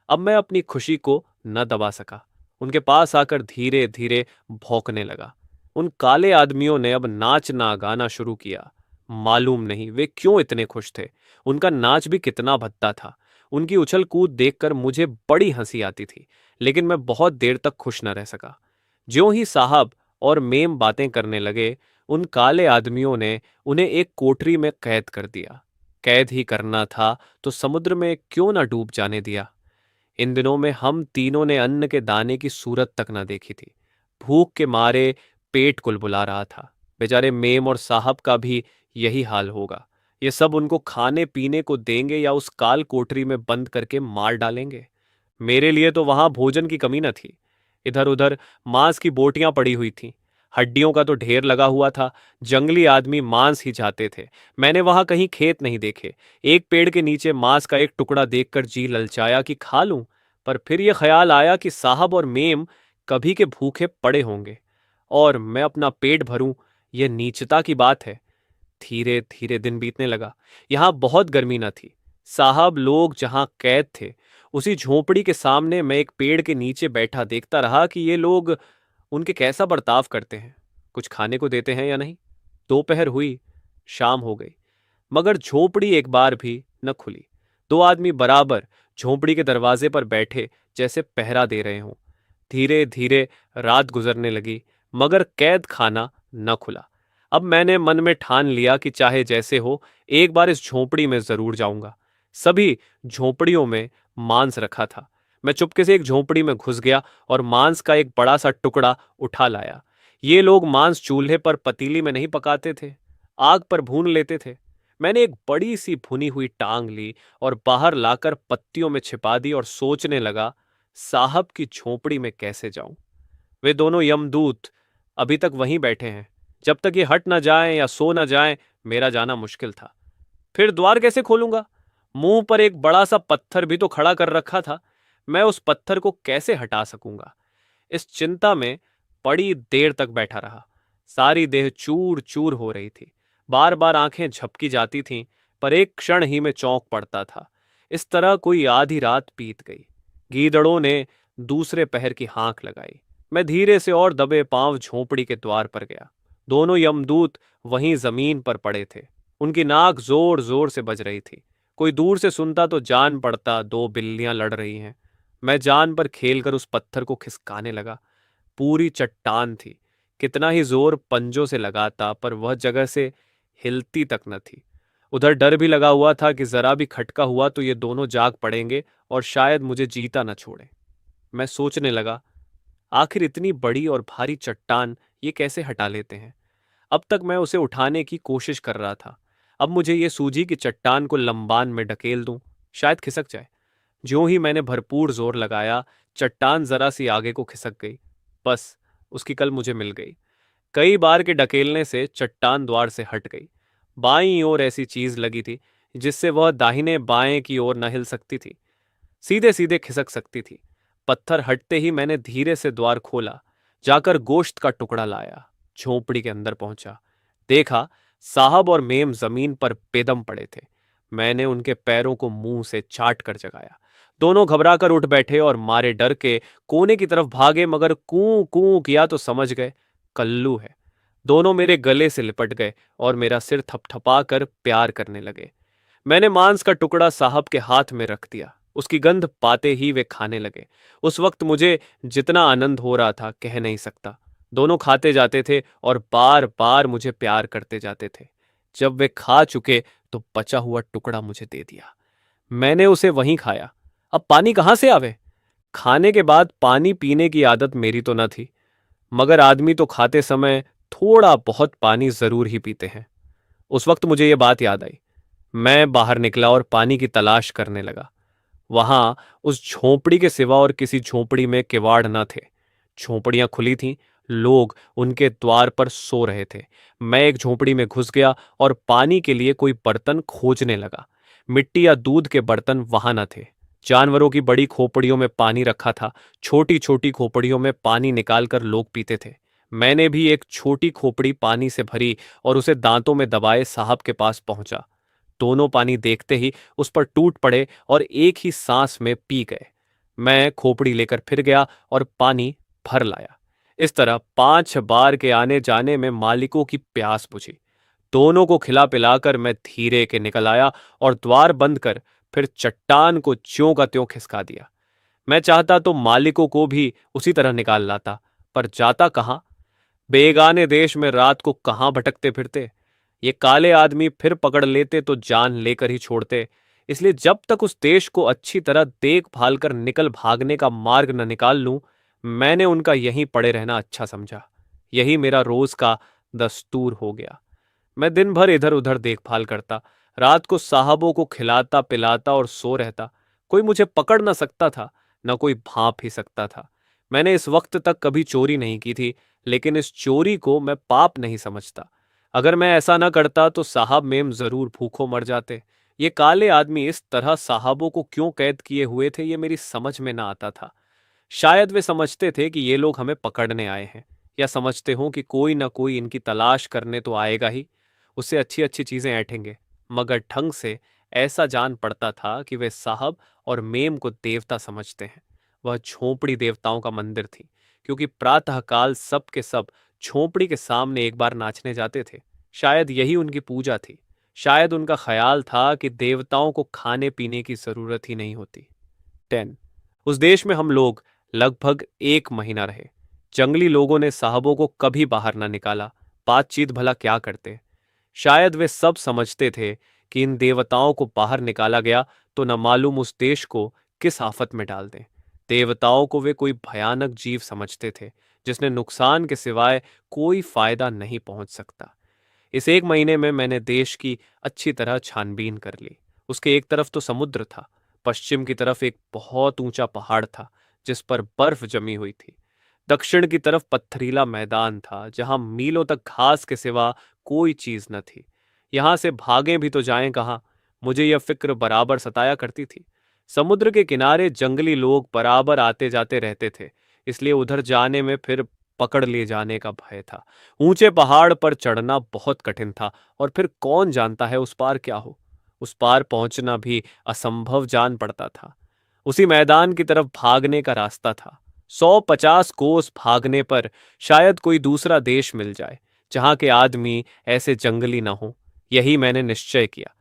अब मैं अपनी खुशी को न दबा सका। उनके पास आकर धीरे धीरे भौंकने लगा। उन काले आदमियों ने अब नाचना गाना शुरू किया। मालूम नहीं वे क्यों इतने खुश थे। उनका नाच भी कितना भद्दा था। उनकी उछल कूद देखकर मुझे बड़ी हंसी आती थी, लेकिन मैं बहुत देर तक खुश न रह सका। ज्यों ही साहब और मेम बातें करने लगे, उन काले आदमियों ने उन्हें एक कोठरी में कैद कर दिया। कैद ही करना था तो समुद्र में क्यों न डूब जाने दिया। इन दिनों में हम तीनों ने अन्न के दाने की सूरत तक न देखी थी। भूख के मारे पेट कुलबुला रहा था। बेचारे मेम और साहब का भी यही हाल होगा। ये सब उनको खाने पीने को देंगे या उस काल कोठरी में बंद करके मार डालेंगे। मेरे लिए तो वहां भोजन की कमी न थी। इधर उधर मांस की बोटियां पड़ी हुई थीं। हड्डियों का तो ढेर लगा हुआ था। जंगली आदमी मांस ही चाहते थे। मैंने वहां कहीं खेत नहीं देखे। एक पेड़ के नीचे मांस का एक टुकड़ा देखकर जी ललचाया कि खा लूं, पर फिर यह ख्याल आया कि साहब और मेम कभी के भूखे पड़े होंगे और मैं अपना पेट भरूं, यह नीचता की बात है। धीरे धीरे दिन बीतने लगा। यहां बहुत गर्मी न थी। साहब लोग जहां कैद थे, उसी झोंपड़ी के सामने मैं एक पेड़ के नीचे बैठा देखता रहा कि ये लोग उनके कैसा बर्ताव करते हैं। कुछ खाने को देते हैं या नहीं। दोपहर हुई, शाम हो गई, मगर झोपड़ी एक बार भी न खुली। दो आदमी बराबर झोंपड़ी के दरवाजे पर बैठे, जैसे पहरा दे रहे हों। धीरे धीरे रात गुजरने लगी, मगर कैद खाना न खुला। अब मैंने मन में ठान लिया कि चाहे जैसे हो, एक बार इस झोंपड़ी में जरूर जाऊंगा। सभी झोंपड़ियों में मांस रखा था। मैं चुपके से एक झोंपड़ी में घुस गया और मांस का एक बड़ा सा टुकड़ा उठा लाया। ये लोग मांस चूल्हे पर पतीली में नहीं पकाते थे, आग पर भून लेते थे। मैंने एक बड़ी सी भुनी हुई टांग ली और बाहर लाकर पत्तियों में छिपा दी और सोचने लगा, साहब की झोंपड़ी में कैसे जाऊं। वे दोनों यमदूत अभी तक वहीं बैठे हैं। जब तक ये हट न जाएं या सो न जाएं, मेरा जाना मुश्किल था। फिर द्वार कैसे खोलूंगा। मुंह पर एक बड़ा सा पत्थर भी तो खड़ा कर रखा था। मैं उस पत्थर को कैसे हटा सकूंगा। इस चिंता में बड़ी देर तक बैठा रहा। सारी देह चूर चूर हो रही थी। बार बार आंखें झपकी जाती थीं, पर एक क्षण ही में चौंक पड़ता था। इस तरह कोई आधी रात बीत गई। गीदड़ों ने दूसरे पहर की हाँक लगाई। मैं धीरे से और दबे पांव झोंपड़ी के द्वार पर गया। दोनों यमदूत वहीं जमीन पर पड़े थे। उनकी नाक जोर जोर से बज रही थी। कोई दूर से सुनता तो जान पड़ता दो बिल्लियां लड़ रही हैं। मैं जान पर खेलकर उस पत्थर को खिसकाने लगा, पूरी चट्टान थी। कितना ही जोर पंजों से लगाता पर वह जगह से हिलती तक न थी। उधर डर भी लगा हुआ था कि जरा भी खटका हुआ तो ये दोनों जाग पड़ेंगे और शायद मुझे जीता न छोड़े। मैं सोचने लगा, आखिर इतनी बड़ी और भारी चट्टान ये कैसे हटा लेते हैं। अब तक मैं उसे उठाने की कोशिश कर रहा था। अब मुझे ये सूझी कि चट्टान को लंबान में ढकेल दूं, शायद खिसक जाए। ज्यों ही मैंने भरपूर जोर लगाया, चट्टान जरा सी आगे को खिसक गई। बस, उसकी कल मुझे मिल गई। कई बार के ढकेलने से चट्टान द्वार से हट गई। बाईं ओर ऐसी चीज लगी थी जिससे वह दाहिने बाएं की ओर न हिल सकती थी, सीधे सीधे खिसक सकती थी। पत्थर हटते ही मैंने धीरे से द्वार खोला, जाकर गोश्त का टुकड़ा लाया। झोंपड़ी के अंदर पहुंचा, देखा साहब और मेम जमीन पर बेदम पड़े थे। मैंने उनके पैरों को मुंह से चाट कर जगाया। दोनों घबराकर उठ बैठे और मारे डर के कोने की तरफ भागे, मगर कूं कूं किया तो समझ गए कल्लू है। दोनों मेरे गले से लिपट गए और मेरा सिर थपथपा कर प्यार करने लगे। मैंने मांस का टुकड़ा साहब के हाथ में रख दिया। उसकी गंध पाते ही वे खाने लगे। उस वक्त मुझे जितना आनंद हो रहा था कह नहीं सकता। दोनों खाते जाते थे और बार बार मुझे प्यार करते जाते थे। जब वे खा चुके तो बचा हुआ टुकड़ा मुझे दे दिया। मैंने उसे वहीं खाया। अब पानी कहाँ से आवे? खाने के बाद पानी पीने की आदत मेरी तो न थी, मगर आदमी तो खाते समय थोड़ा बहुत पानी जरूर ही पीते हैं। उस वक्त मुझे ये बात याद आई। मैं बाहर निकला और पानी की तलाश करने लगा। वहां उस झोंपड़ी के सिवा और किसी झोंपड़ी में किवाड़ न थे। झोंपड़ियां खुली थीं, लोग उनके द्वार पर सो रहे थे। मैं एक झोंपड़ी में घुस गया और पानी के लिए कोई बर्तन खोजने लगा। मिट्टी या दूध के बर्तन वहां न थे। जानवरों की बड़ी खोपड़ियों में पानी रखा था। छोटी छोटी खोपड़ियों में पानी निकालकर लोग पीते थे। मैंने भी एक छोटी खोपड़ी पानी से भरी और उसे दांतों में दबाए साहब के पास पहुंचा। दोनों पानी देखते ही उस पर टूट पड़े और एक ही सांस में पी गए। मैं खोपड़ी लेकर फिर गया और पानी भर लाया। इस तरह 5 बार के आने जाने में मालिकों की प्यास बुझी। दोनों को खिला पिलाकर मैं धीरे के निकल आया और द्वार बंद कर फिर चट्टान को ज्यों का त्यों खिसका दिया। मैं चाहता तो मालिकों को भी उसी तरह निकाल लाता, पर जाता कहाँ। बेगाने देश में रात को कहाँ भटकते फिरते। ये काले आदमी फिर पकड़ लेते तो जान लेकर ही छोड़ते। इसलिए जब तक उस देश को अच्छी तरह देखभाल कर निकल भागने का मार्ग न निकाल लूं, मैंने उनका यहीं पड़े रहना अच्छा समझा। यही मेरा रोज का दस्तूर हो गया। मैं दिन भर इधर उधर देखभाल करता, रात को साहबों को खिलाता पिलाता और सो रहता। कोई मुझे पकड़ न सकता था, न कोई भांप ही सकता था। मैंने इस वक्त तक कभी चोरी नहीं की थी, लेकिन इस चोरी को मैं पाप नहीं समझता। अगर मैं ऐसा न करता तो साहब मेम जरूर भूखों मर जाते। ये काले आदमी इस तरह साहबों को क्यों कैद किए हुए थे, ये मेरी समझ में न आता था। शायद वे समझते थे कि ये लोग हमें पकड़ने आए हैं, या समझते हों कि कोई ना कोई इनकी तलाश करने तो आएगा ही, उससे अच्छी अच्छी चीजें ऐंठेंगे। मगर ढंग से ऐसा जान पड़ता था कि वे साहब और मेम को देवता समझते हैं। वह झोंपड़ी देवताओं का मंदिर थी, क्योंकि प्रातःकाल सब के सब झोंपड़ी के सामने एक बार नाचने जाते थे। शायद यही उनकी पूजा थी। शायद उनका ख्याल था कि देवताओं को खाने पीने की जरूरत ही नहीं होती। 10 उस देश में हम लोग लगभग 1 महीना रहे। जंगली लोगों ने साहबों को कभी बाहर ना निकाला। बातचीत भला क्या करते। शायद वे सब समझते थे कि इन देवताओं को बाहर निकाला गया तो न मालूम उस देश को किस आफत में डाल दें। देवताओं को वे कोई भयानक जीव समझते थे, जिसने नुकसान के सिवाय कोई फायदा नहीं पहुंच सकता। इस 1 महीने में मैंने देश की अच्छी तरह छानबीन कर ली। उसके एक तरफ तो समुद्र था, पश्चिम की तरफ एक बहुत ऊंचा पहाड़ था जिस पर बर्फ जमी हुई थी। दक्षिण की तरफ पत्थरीला मैदान था जहां मीलों तक घास के सिवा कोई चीज न थी। यहां से भागे भी तो जाएं कहाँ। मुझे यह फिक्र बराबर सताया करती थी। समुद्र के किनारे जंगली लोग बराबर आते जाते रहते थे, इसलिए उधर जाने में फिर पकड़ ले जाने का भय था। ऊंचे पहाड़ पर चढ़ना बहुत कठिन था, और फिर कौन जानता है उस पार क्या हो। उस पार पहुंचना भी असंभव जान पड़ता था। उसी मैदान की तरफ भागने का रास्ता था। 150 कोस भागने पर शायद कोई दूसरा देश मिल जाए जहां के आदमी ऐसे जंगली न हो। यही मैंने निश्चय किया।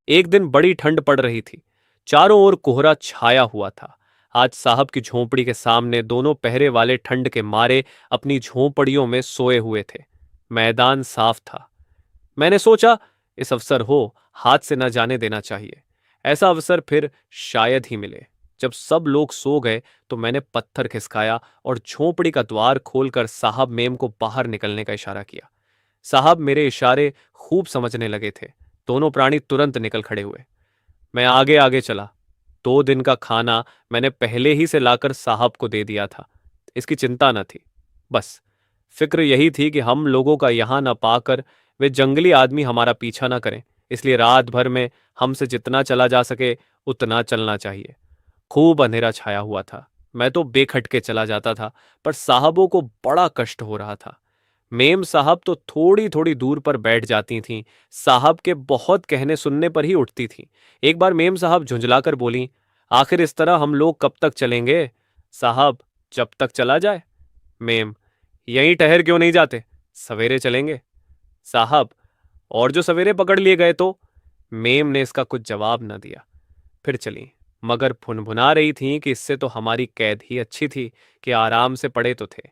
एक दिन बड़ी ठंड पड़ रही थी। चारों ओर कोहरा छाया हुआ था। आज साहब की झोंपड़ी के सामने दोनों पहरे वाले ठंड के मारे अपनी झोंपड़ियों में सोए हुए थे। मैदान साफ था। मैंने सोचा, इस अवसर हो, हाथ से न जाने देना चाहिए। ऐसा अवसर फिर शायद ही मिले। जब सब लोग सो गए तो मैंने पत्थर खिसकाया और झोंपड़ी का द्वार खोलकर साहब मेम को बाहर निकलने का इशारा किया। साहब मेरे इशारे खूब समझने लगे थे। दोनों प्राणी तुरंत निकल खड़े हुए। मैं आगे आगे चला। 2 दिन का खाना मैंने पहले ही से लाकर साहब को दे दिया था। इसकी चिंता न थी। बस फिक्र यही थी कि हम लोगों का यहां न पाकर वे जंगली आदमी हमारा पीछा न करें, इसलिए रात भर में हमसे जितना चला जा सके उतना चलना चाहिए। खूब अंधेरा छाया हुआ था। मैं तो बेखटके चला जाता था, पर साहबों को बड़ा कष्ट हो रहा था। मेम साहब तो थोड़ी थोड़ी दूर पर बैठ जाती थीं। साहब के बहुत कहने सुनने पर ही उठती थीं। एक बार मेम साहब झुंझलाकर बोली, आखिर इस तरह हम लोग कब तक चलेंगे? साहब, जब तक चला जाए। मेम, यहीं ठहर क्यों नहीं जाते? सवेरे चलेंगे। साहब, और जो सवेरे पकड़ लिए गए तो? मेम ने इसका कुछ जवाब न दिया। फिर चली, मगर फुनफुना रही थीं कि इससे तो हमारी कैद ही अच्छी थी कि आराम से पड़े तो थे।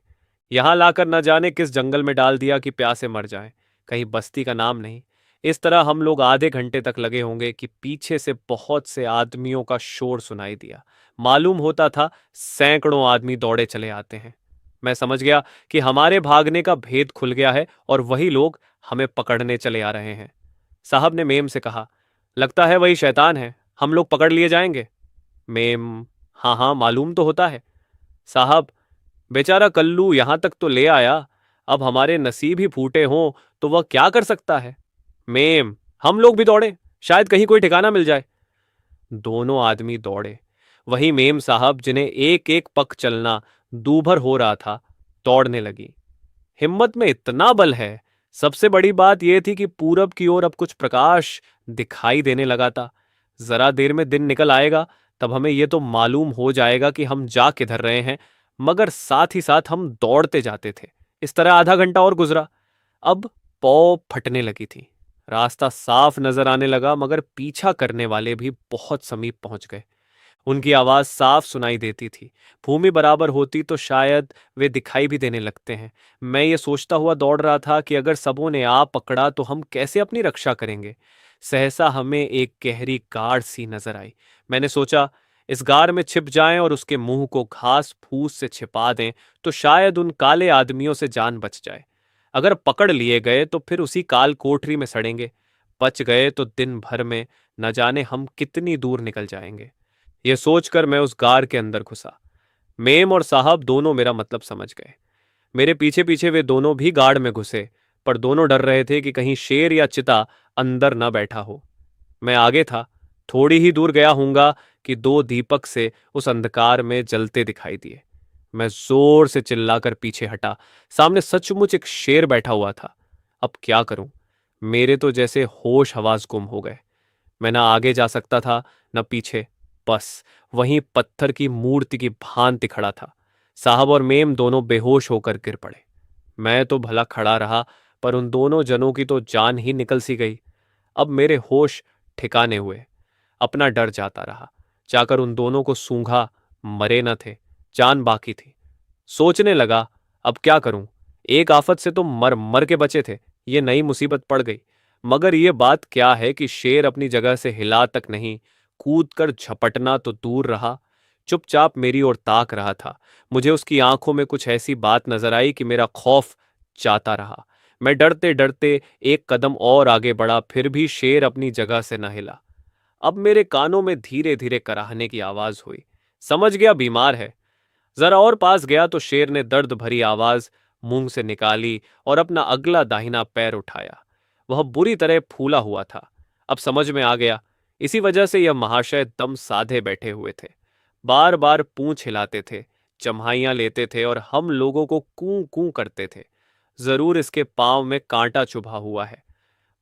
यहां लाकर न जाने किस जंगल में डाल दिया कि प्यासे मर जाएं। कहीं बस्ती का नाम नहीं। इस तरह हम लोग आधे घंटे तक लगे होंगे कि पीछे से बहुत से आदमियों का शोर सुनाई दिया। मालूम होता था सैकड़ों आदमी दौड़े चले आते हैं। मैं समझ गया कि हमारे भागने का भेद खुल गया है और वही लोग हमें पकड़ने चले आ रहे हैं। साहब ने मेम से कहा, लगता है वही शैतान है, हम लोग पकड़ लिए जाएंगे। मेम, हाँ हाँ, मालूम तो होता है। साहब, बेचारा कल्लू यहां तक तो ले आया, अब हमारे नसीब ही फूटे हों तो वह क्या कर सकता है। मेम, हम लोग भी दौड़े, शायद कहीं कोई ठिकाना मिल जाए। दोनों आदमी दौड़े। वही मेम साहब, जिन्हें एक एक पग चलना दूभर हो रहा था, दौड़ने लगी। हिम्मत में इतना बल है। सबसे बड़ी बात यह थी कि पूरब की ओर अब कुछ प्रकाश दिखाई देने लगा था। जरा देर में दिन निकल आएगा, तब हमें यह तो मालूम हो जाएगा कि हम जा किधर रहे हैं। मगर साथ ही साथ हम दौड़ते जाते थे। इस तरह आधा घंटा और गुजरा। अब पौ फटने लगी थी। रास्ता साफ नजर आने लगा, मगर पीछा करने वाले भी बहुत समीप पहुंच गए। उनकी आवाज साफ सुनाई देती थी। भूमि बराबर होती तो शायद वे दिखाई भी देने लगते हैं। मैं ये सोचता हुआ दौड़ रहा था कि अगर सबों ने आ पकड़ा तो हम कैसे अपनी रक्षा करेंगे। सहसा हमें एक गहरी गाड़ सी नजर आई। मैंने सोचा, इस गार में छिप जाएं और उसके मुंह को घास फूस से छिपा दें तो शायद उन काले आदमियों से जान बच जाए। अगर पकड़ लिए गए तो फिर उसी काल कोठरी में सड़ेंगे। बच गए तो दिन भर में न जाने हम कितनी दूर निकल जाएंगे। यह सोचकर मैं उस गार के अंदर घुसा। मेम और साहब दोनों मेरा मतलब समझ गए। मेरे पीछे पीछे वे दोनों भी गाड़ में घुसे, पर दोनों डर रहे थे कि कहीं शेर या चिता अंदर न बैठा हो। मैं आगे था। थोड़ी ही दूर गया हूंगा कि 2 दीपक से उस अंधकार में जलते दिखाई दिए। मैं जोर से चिल्लाकर पीछे हटा। सामने सचमुच एक शेर बैठा हुआ था। अब क्या करूं? मेरे तो जैसे होश हवास गुम हो गए। मैं न आगे जा सकता था, न पीछे। बस वहीं पत्थर की मूर्ति की भांति खड़ा था। साहब और मेम दोनों बेहोश होकर गिर पड़े। मैं तो भला खड़ा रहा, पर उन दोनों जनों की तो जान ही निकल सी गई। अब मेरे होश ठिकाने हुए। अपना डर जाता रहा। जाकर उन दोनों को सूंघा, मरे न थे, जान बाकी थी। सोचने लगा, अब क्या करूं? एक आफत से तो मर मर के बचे थे, ये नई मुसीबत पड़ गई। मगर ये बात क्या है कि शेर अपनी जगह से हिला तक नहीं, कूद कर झपटना तो दूर रहा, चुपचाप मेरी ओर ताक रहा था। मुझे उसकी आंखों में कुछ ऐसी बात नजर आई कि मेरा खौफ जाता रहा। मैं डरते डरते एक कदम और आगे बढ़ा, फिर भी शेर अपनी जगह से न हिला। अब मेरे कानों में धीरे धीरे कराहने की आवाज हुई। समझ गया बीमार है। जरा और पास गया तो शेर ने दर्द भरी आवाज मुंह से निकाली और अपना अगला दाहिना पैर उठाया। वह बुरी तरह फूला हुआ था। अब समझ में आ गया, इसी वजह से यह महाशय दम साधे बैठे हुए थे। बार बार पूंछ हिलाते थे, जम्हाइयां लेते थे और हम लोगों को कूं कूं करते थे। जरूर इसके पांव में कांटा चुभा हुआ है।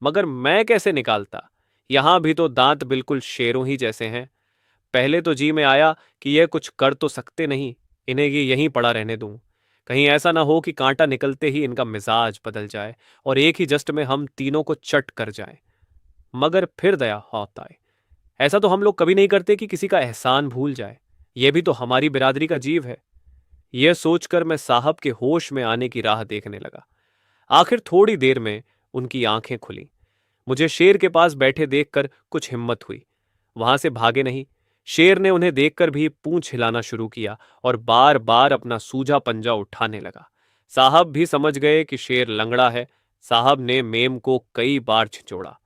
मगर मैं कैसे निकालता? यहां भी तो दांत बिल्कुल शेरों ही जैसे हैं। पहले तो जी में आया कि यह कुछ कर तो सकते नहीं, इन्हें ये यहीं पड़ा रहने दूं। कहीं ऐसा ना हो कि कांटा निकलते ही इनका मिजाज बदल जाए और एक ही जस्ट में हम तीनों को चट कर जाए। मगर फिर दया होता है। ऐसा तो हम लोग कभी नहीं करते कि किसी का एहसान भूल जाए। ये भी तो हमारी बिरादरी का जीव है। यह सोचकर मैं साहब के होश में आने की राह देखने लगा। आखिर थोड़ी देर में उनकी आंखें खुली। मुझे शेर के पास बैठे देखकर कुछ हिम्मत हुई। वहां से भागे नहीं। शेर ने उन्हें देखकर भी पूंछ हिलाना शुरू किया और बार बार अपना सूजा पंजा उठाने लगा। साहब भी समझ गए कि शेर लंगड़ा है। साहब ने मेम को कई बार झिंझोड़ा।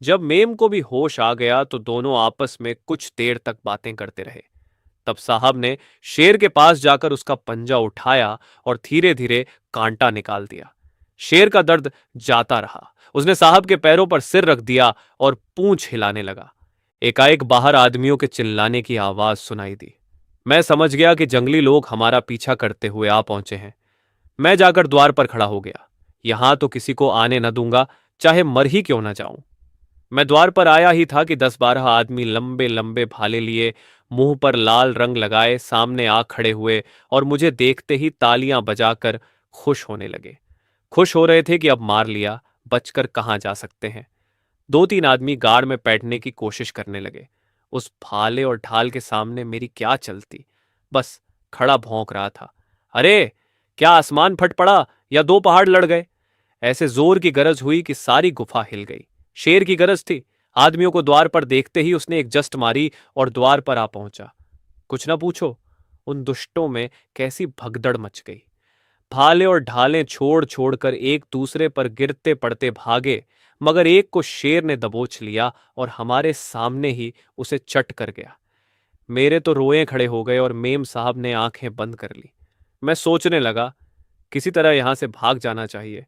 जब मेम को भी होश आ गया तो दोनों आपस में कुछ देर तक बातें करते रहे। तब साहब ने शेर के पास जाकर उसका पंजा उठाया और धीरे धीरे कांटा निकाल दिया। शेर का दर्द जाता रहा। उसने साहब के पैरों पर सिर रख दिया और पूंछ हिलाने लगा। एकाएक बाहर आदमियों के चिल्लाने की आवाज सुनाई दी। मैं समझ गया कि जंगली लोग हमारा पीछा करते हुए आ पहुंचे हैं। मैं जाकर द्वार पर खड़ा हो गया। यहां तो किसी को आने न दूंगा, चाहे मर ही क्यों न जाऊं। मैं द्वार पर आया ही था कि 10-12 आदमी लंबे लंबे भाले लिए, मुंह पर लाल रंग लगाए सामने आ खड़े हुए और मुझे देखते ही तालियां बजाकर खुश होने लगे। खुश हो रहे थे कि अब मार लिया, बचकर कहां जा सकते हैं। 2-3 आदमी गाड़ में बैठने की कोशिश करने लगे। उस भाले और ढाल के सामने मेरी क्या चलती। बस खड़ा भौंक रहा था। अरे, क्या आसमान फट पड़ा या दो पहाड़ लड़ गए? ऐसे जोर की गरज हुई कि सारी गुफा हिल गई। शेर की गरज थी। आदमियों को द्वार पर देखते ही उसने एक जस्ट मारी और द्वार पर आ पहुंचा। कुछ न पूछो, उन दुष्टों में कैसी भगदड़ मच गई। भाले और ढालें छोड़ छोड़कर एक दूसरे पर गिरते पड़ते भागे, मगर एक को शेर ने दबोच लिया और हमारे सामने ही उसे चट कर गया। मेरे तो रोए खड़े हो गए और मेम साहब ने आंखें बंद कर ली। मैं सोचने लगा, किसी तरह यहां से भाग जाना चाहिए।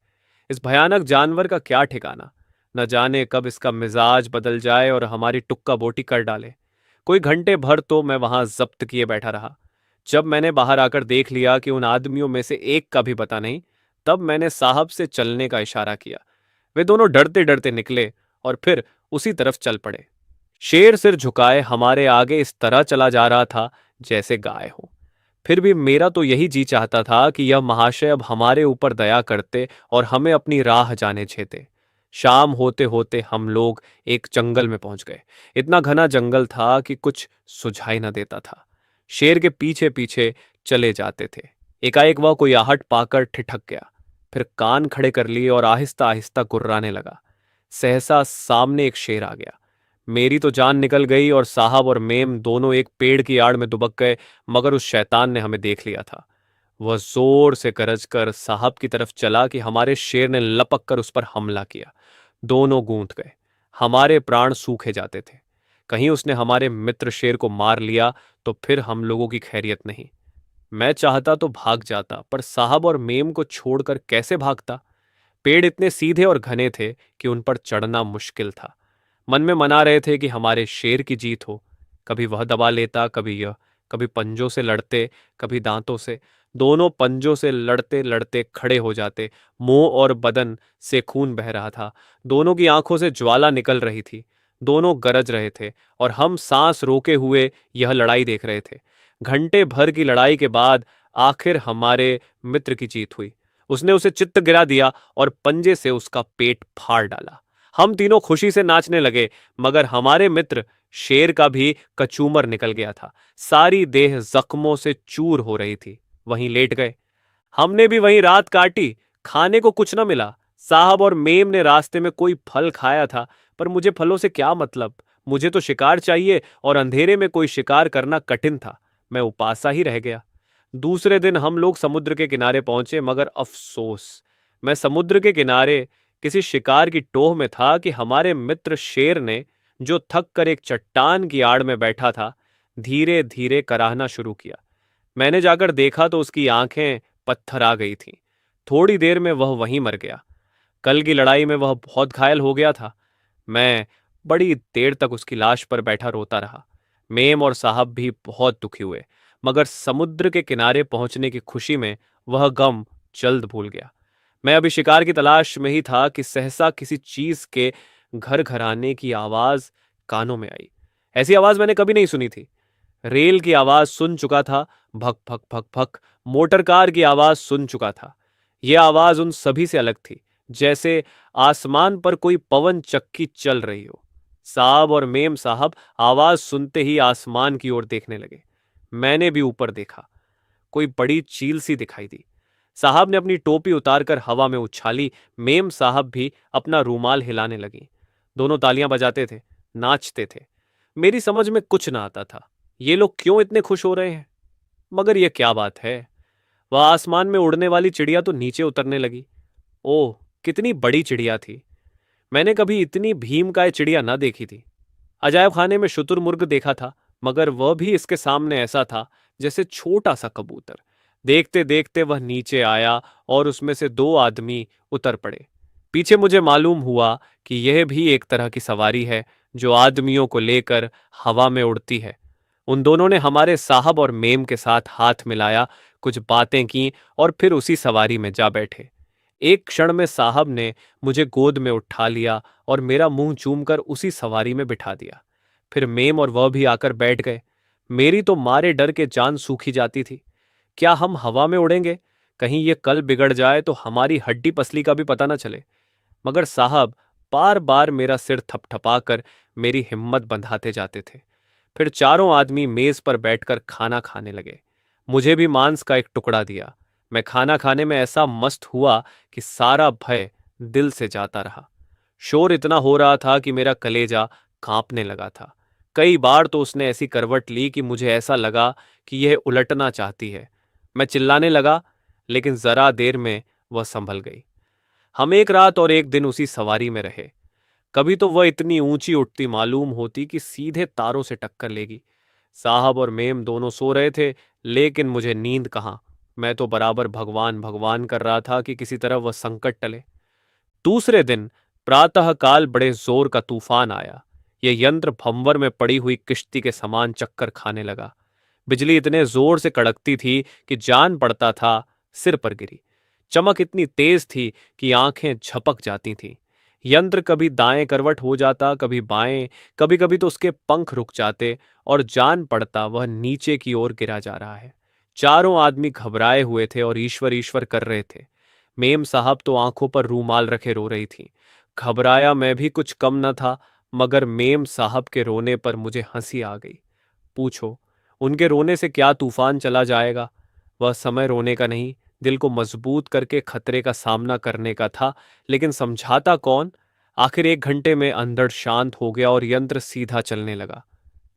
इस भयानक जानवर का क्या ठिकाना। न जाने कब इसका मिजाज बदल जाए और हमारी टुक्का बोटी कर डाले। कोई घंटे भर तो मैं वहां जब्त किए बैठा रहा। जब मैंने बाहर आकर देख लिया कि उन आदमियों में से एक का भी पता नहीं, तब मैंने साहब से चलने का इशारा किया। वे दोनों डरते डरते निकले और फिर उसी तरफ चल पड़े। शेर सिर झुकाए हमारे आगे इस तरह चला जा रहा था जैसे गाय हो। फिर भी मेरा तो यही जी चाहता था कि यह महाशय अब हमारे ऊपर दया करते और हमें अपनी राह जाने देते। शाम होते होते हम लोग एक जंगल में पहुंच गए। इतना घना जंगल था कि कुछ सुझाई न देता था। शेर के पीछे पीछे चले जाते थे। एकाएक वह कोई आहट पाकर ठिठक गया। फिर कान खड़े कर लिए और आहिस्ता आहिस्ता गुर्राने लगा। सहसा सामने एक शेर आ गया। मेरी तो जान निकल गई और साहब और मेम दोनों एक पेड़ की आड़ में दुबक गए, मगर उस शैतान ने हमें देख लिया था। वह जोर से गरज कर साहब की तरफ चला कि हमारे शेर ने लपक कर उस पर हमला किया। दोनों गूंथ गए। हमारे प्राण सूखे जाते थे। कहीं उसने हमारे मित्र शेर को मार लिया तो फिर हम लोगों की खैरियत नहीं। मैं चाहता तो भाग जाता, पर साहब और मेम को छोड़कर कैसे भागता। पेड़ इतने सीधे और घने थे कि उन पर चढ़ना मुश्किल था। मन में मना रहे थे कि हमारे शेर की जीत हो। कभी वह दबा लेता, कभी यह। कभी पंजों से लड़ते, कभी दांतों से। दोनों पंजों से लड़ते लड़ते खड़े हो जाते। मुंह और बदन से खून बह रहा था। दोनों की आंखों से ज्वाला निकल रही थी। दोनों गरज रहे थे और हम सांस रोके हुए यह लड़ाई देख रहे थे। घंटे भर की लड़ाई के बाद आखिर हमारे मित्र की जीत हुई। उसने उसे चित्त गिरा दिया और पंजे से उसका पेट फाड़ डाला। हम तीनों खुशी से नाचने लगे, मगर हमारे मित्र शेर का भी कचूमर निकल गया था। सारी देह जख्मों से चूर हो रही थी। वहीं लेट गए। हमने भी वहीं रात काटी। खाने को कुछ न मिला। साहब और मेम ने रास्ते में कोई फल खाया था, पर मुझे फलों से क्या मतलब। मुझे तो शिकार चाहिए और अंधेरे में कोई शिकार करना कठिन था। मैं उपासा ही रह गया। दूसरे दिन हम लोग समुद्र के किनारे पहुंचे, मगर अफसोस, मैं समुद्र के किनारे किसी शिकार की टोह में था कि हमारे मित्र शेर ने, जो थक कर एक चट्टान की आड़ में बैठा था, धीरे धीरे कराहना शुरू किया। मैंने जाकर देखा तो उसकी आंखें पत्थर आ गई थीं। थोड़ी देर में वह वहीं मर गया। कल की लड़ाई में वह बहुत घायल हो गया था। मैं बड़ी देर तक उसकी लाश पर बैठा रोता रहा। मेम और साहब भी बहुत दुखी हुए, मगर समुद्र के किनारे पहुंचने की खुशी में वह गम जल्द भूल गया। मैं अभी शिकार की तलाश में ही था कि सहसा किसी चीज के घर घराने की आवाज कानों में आई। ऐसी आवाज मैंने कभी नहीं सुनी थी। रेल की आवाज सुन चुका था, भक भक भक भक। मोटर कार की आवाज सुन चुका था। यह आवाज उन सभी से अलग थी, जैसे आसमान पर कोई पवन चक्की चल रही हो। साहब और मेम साहब आवाज सुनते ही आसमान की ओर देखने लगे। मैंने भी ऊपर देखा। कोई बड़ी चील सी दिखाई दी। साहब ने अपनी टोपी उतारकर हवा में उछाली। मेम साहब भी अपना रूमाल हिलाने लगी। दोनों तालियां बजाते थे, नाचते थे। मेरी समझ में कुछ ना आता था। ये लोग क्यों इतने खुश हो रहे हैं? मगर ये क्या बात है? वह आसमान में उड़ने वाली चिड़िया तो नीचे उतरने लगी। ओह, कितनी बड़ी चिड़िया थी! मैंने कभी इतनी भीमकाय चिड़िया न देखी थी। अजायब खाने में शुतुरमुर्ग देखा था, मगर वह भी इसके सामने ऐसा था जैसे छोटा सा कबूतर। देखते देखते वह नीचे आया और उसमें से दो आदमी उतर पड़े। पीछे मुझे मालूम हुआ कि यह भी एक तरह की सवारी है जो आदमियों को लेकर हवा में उड़ती है। उन दोनों ने हमारे साहब और मेम के साथ हाथ मिलाया, कुछ बातें की और फिर उसी सवारी में जा बैठे। एक क्षण में साहब ने मुझे गोद में उठा लिया और मेरा मुंह चूमकर उसी सवारी में बिठा दिया। फिर मेम और वह भी आकर बैठ गए। मेरी तो मारे डर के जान सूखी जाती थी। क्या हम हवा में उड़ेंगे? कहीं ये कल बिगड़ जाए तो हमारी हड्डी पसली का भी पता न चले। मगर साहब बार बार मेरा सिर थपथपाकर मेरी हिम्मत बंधाते जाते थे। फिर चारों आदमी मेज पर बैठकर खाना खाने लगे। मुझे भी मांस का एक टुकड़ा दिया। मैं खाना खाने में ऐसा मस्त हुआ कि सारा भय दिल से जाता रहा। शोर इतना हो रहा था कि मेरा कलेजा कांपने लगा था। कई बार तो उसने ऐसी करवट ली कि मुझे ऐसा लगा कि यह उलटना चाहती है। मैं चिल्लाने लगा, लेकिन जरा देर में वह संभल गई। हम एक रात और एक दिन उसी सवारी में रहे। कभी तो वह इतनी ऊंची उठती मालूम होती कि सीधे तारों से टक्कर लेगी। साहब और मेम दोनों सो रहे थे, लेकिन मुझे नींद कहाँ। मैं तो बराबर भगवान भगवान कर रहा था कि किसी तरह वह संकट टले। दूसरे दिन प्रातःकाल बड़े जोर का तूफान आया। यह यंत्र भंवर में पड़ी हुई किश्ती के समान चक्कर खाने लगा। बिजली इतने जोर से कड़कती थी कि जान पड़ता था सिर पर गिरी। चमक इतनी तेज थी कि आंखें झपक जाती थीं। यंत्र कभी दाएं करवट हो जाता, कभी बाएं, कभी कभी तो उसके पंख रुक जाते और जान पड़ता वह नीचे की ओर गिरा जा रहा है। चारों आदमी घबराए हुए थे और ईश्वर ईश्वर कर रहे थे। मेम साहब तो आंखों पर रूमाल रखे रो रही थी। घबराया मैं भी कुछ कम न था, मगर मेम साहब के रोने पर मुझे हंसी आ गई। पूछो, उनके रोने से क्या तूफान चला जाएगा? वह समय रोने का नहीं, दिल को मजबूत करके खतरे का सामना करने का था। लेकिन समझाता कौन? आखिर एक घंटे में अंधड़ शांत हो गया और यंत्र सीधा चलने लगा।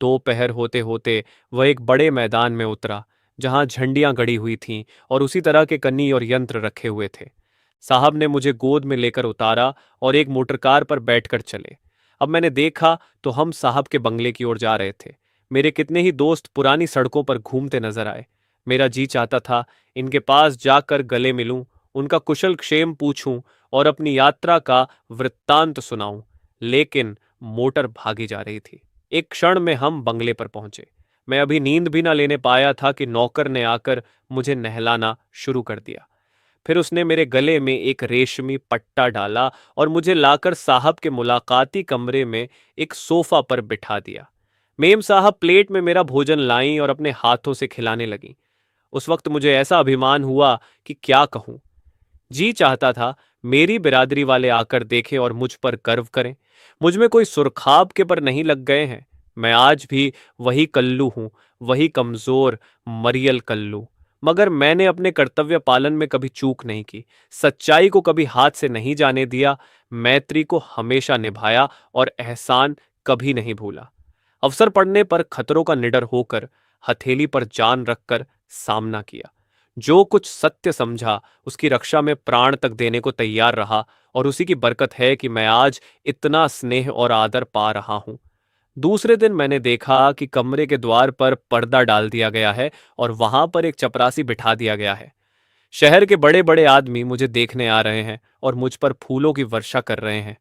दोपहर होते होते वह एक बड़े मैदान में उतरा, जहां झंडियां गड़ी हुई थीं और उसी तरह के कन्नी और यंत्र रखे हुए थे। साहब ने मुझे गोद में लेकर उतारा और एक मोटरकार पर बैठकर चले। अब मैंने देखा तो हम साहब के बंगले की ओर जा रहे थे। मेरे कितने ही दोस्त पुरानी सड़कों पर घूमते नजर आए। मेरा जी चाहता था इनके पास जाकर गले मिलूं, उनका कुशल क्षेम पूछूं और अपनी यात्रा का वृत्तांत सुनाऊं, लेकिन मोटर भागी जा रही थी। एक क्षण में हम बंगले पर पहुंचे। मैं अभी नींद भी ना लेने पाया था कि नौकर ने आकर मुझे नहलाना शुरू कर दिया। फिर उसने मेरे गले में एक रेशमी पट्टा डाला और मुझे लाकर साहब के मुलाकाती कमरे में एक सोफा पर बिठा दिया। मेम साहब प्लेट में मेरा भोजन लाईं और अपने हाथों से खिलाने लगीं। उस वक्त मुझे ऐसा अभिमान हुआ कि क्या कहूं। जी चाहता था मेरी बिरादरी वाले आकर देखें और मुझ पर गर्व करें। मुझ में कोई सुरखाब के पर नहीं लग गए हैं। मैं आज भी वही कल्लू हूं, वही कमजोर मरियल कल्लू। मगर मैंने अपने कर्तव्य पालन में कभी चूक नहीं की, सच्चाई को कभी हाथ से नहीं जाने दिया, मैत्री को हमेशा निभाया और एहसान कभी नहीं भूला। अवसर पड़ने पर खतरों का निडर होकर हथेली पर जान रखकर सामना किया। जो कुछ सत्य समझा उसकी रक्षा में प्राण तक देने को तैयार रहा, और उसी की बरकत है कि मैं आज इतना स्नेह और आदर पा रहा हूं। दूसरे दिन मैंने देखा कि कमरे के द्वार पर पर्दा डाल दिया गया है और वहां पर एक चपरासी बिठा दिया गया है। शहर के बड़े बड़े आदमी मुझे देखने आ रहे हैं और मुझ पर फूलों की वर्षा कर रहे हैं।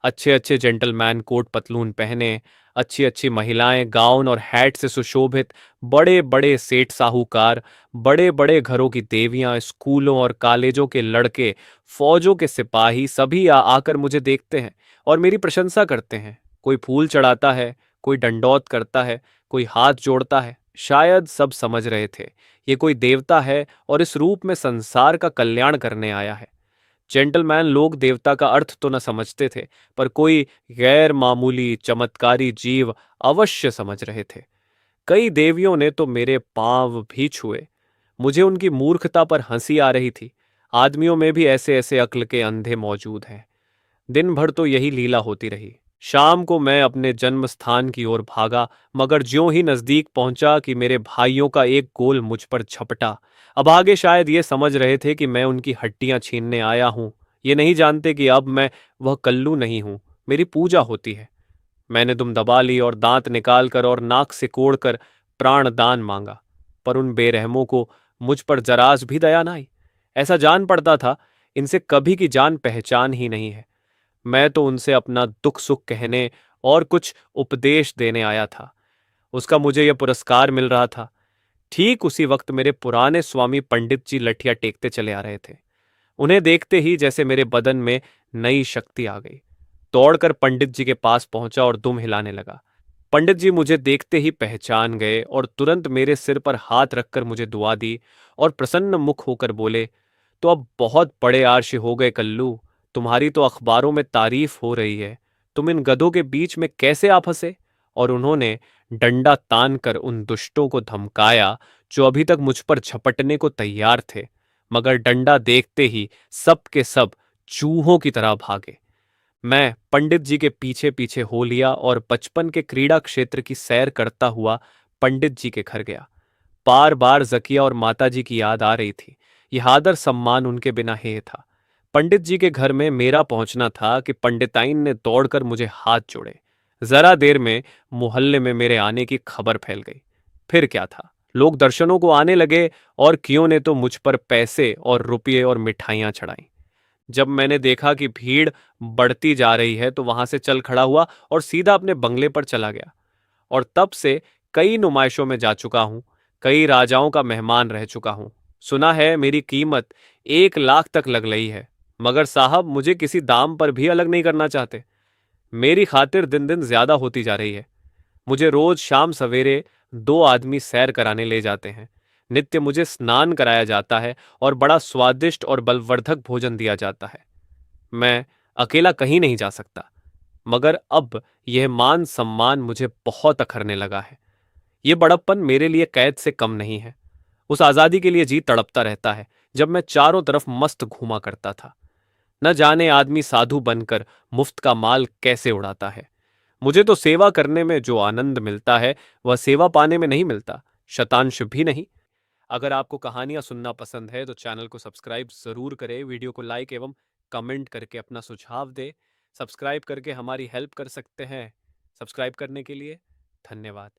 अच्छे अच्छे जेंटलमैन कोट पतलून पहने, अच्छी अच्छी महिलाएं गाउन और हैट से सुशोभित, बड़े बड़े सेठ साहूकार, बड़े बड़े घरों की देवियां, स्कूलों और कॉलेजों के लड़के, फौजों के सिपाही सभी आकर मुझे देखते हैं और मेरी प्रशंसा करते हैं। कोई फूल चढ़ाता है, कोई दंडौत करता है, कोई हाथ जोड़ता है। शायद सब समझ रहे थे ये कोई देवता है और इस रूप में संसार का कल्याण करने आया है। जेंटलमैन लोग देवता का अर्थ तो न समझते थे, पर कोई गैर मामूली चमत्कारी जीव अवश्य समझ रहे थे। कई देवियों ने तो मेरे पांव भी छुए। मुझे उनकी मूर्खता पर हंसी आ रही थी। आदमियों में भी ऐसे ऐसे अक्ल के अंधे मौजूद हैं। दिन भर तो यही लीला होती रही। शाम को मैं अपने जन्म स्थान की ओर भागा, मगर ज्यों ही नजदीक पहुंचा कि मेरे भाइयों का एक गोल मुझ पर झपटा। अब आगे शायद ये समझ रहे थे कि मैं उनकी हड्डियां छीनने आया हूं। ये नहीं जानते कि अब मैं वह कल्लू नहीं हूं, मेरी पूजा होती है। मैंने दुम दबा ली और दांत निकालकर और नाक सिकोड़ कर प्राण दान मांगा, पर उन बेरहमों को मुझ पर जराज भी दया न आई। ऐसा जान पड़ता था इनसे कभी की जान पहचान ही नहीं है। मैं तो उनसे अपना दुख सुख कहने और कुछ उपदेश देने आया था। उसका मुझे यह पुरस्कार मिल रहा था। ठीक उसी वक्त मेरे पुराने स्वामी पंडित जी लठिया टेकते चले आ रहे थे। उन्हें देखते ही जैसे मेरे बदन में नई शक्ति आ गई। दौड़कर पंडित जी के पास पहुंचा और दुम हिलाने लगा। पंडित जी मुझे देखते ही पहचान गए और तुरंत मेरे सिर पर हाथ रखकर मुझे दुआ दी और प्रसन्न मुख होकर बोले, तो अब बहुत बड़े आर्ष हो गए कल्लू। तुम्हारी तो अखबारों में तारीफ हो रही है। तुम इन गधों के बीच में कैसे आ फंसे? और उन्होंने डंडा तान कर उन दुष्टों को धमकाया जो अभी तक मुझ पर झपटने को तैयार थे, मगर डंडा देखते ही सब के सब चूहों की तरह भागे। मैं पंडित जी के पीछे पीछे हो लिया और बचपन के क्रीड़ा क्षेत्र की सैर करता हुआ पंडित जी के घर गया। बार बार जकिया और माताजी की याद आ रही थी। यह आदर सम्मान उनके बिना हेय था। पंडित जी के घर में मेरा पहुंचना था कि पंडिताइन ने दौड़कर मुझे हाथ जोड़े। जरा देर में मोहल्ले में मेरे आने की खबर फैल गई। फिर क्या था, लोग दर्शनों को आने लगे और कियों ने तो मुझ पर पैसे और रुपये और मिठाइयां चढ़ाई। जब मैंने देखा कि भीड़ बढ़ती जा रही है तो वहां से चल खड़ा हुआ और सीधा अपने बंगले पर चला गया। और तब से कई नुमाइशों में जा चुका हूं, कई राजाओं का मेहमान रह चुका हूं। सुना है मेरी कीमत 1 लाख तक लग रही है, मगर साहब मुझे किसी दाम पर भी अलग नहीं करना चाहते। मेरी खातिर दिन दिन ज्यादा होती जा रही है। मुझे रोज शाम सवेरे 2 आदमी सैर कराने ले जाते हैं। नित्य मुझे स्नान कराया जाता है और बड़ा स्वादिष्ट और बलवर्धक भोजन दिया जाता है। मैं अकेला कहीं नहीं जा सकता, मगर अब यह मान सम्मान मुझे बहुत अखरने लगा है। ये बड़प्पन मेरे लिए कैद से कम नहीं है। उस आजादी के लिए जी तड़पता रहता है जब मैं चारों तरफ मस्त घूमा करता था। न जाने आदमी साधु बनकर मुफ्त का माल कैसे उड़ाता है। मुझे तो सेवा करने में जो आनंद मिलता है वह सेवा पाने में नहीं मिलता, शतांश भी नहीं। अगर आपको कहानियां सुनना पसंद है तो चैनल को सब्सक्राइब जरूर करें, वीडियो को लाइक एवं कमेंट करके अपना सुझाव दें। सब्सक्राइब करके हमारी हेल्प कर सकते हैं। सब्सक्राइब करने के लिए धन्यवाद।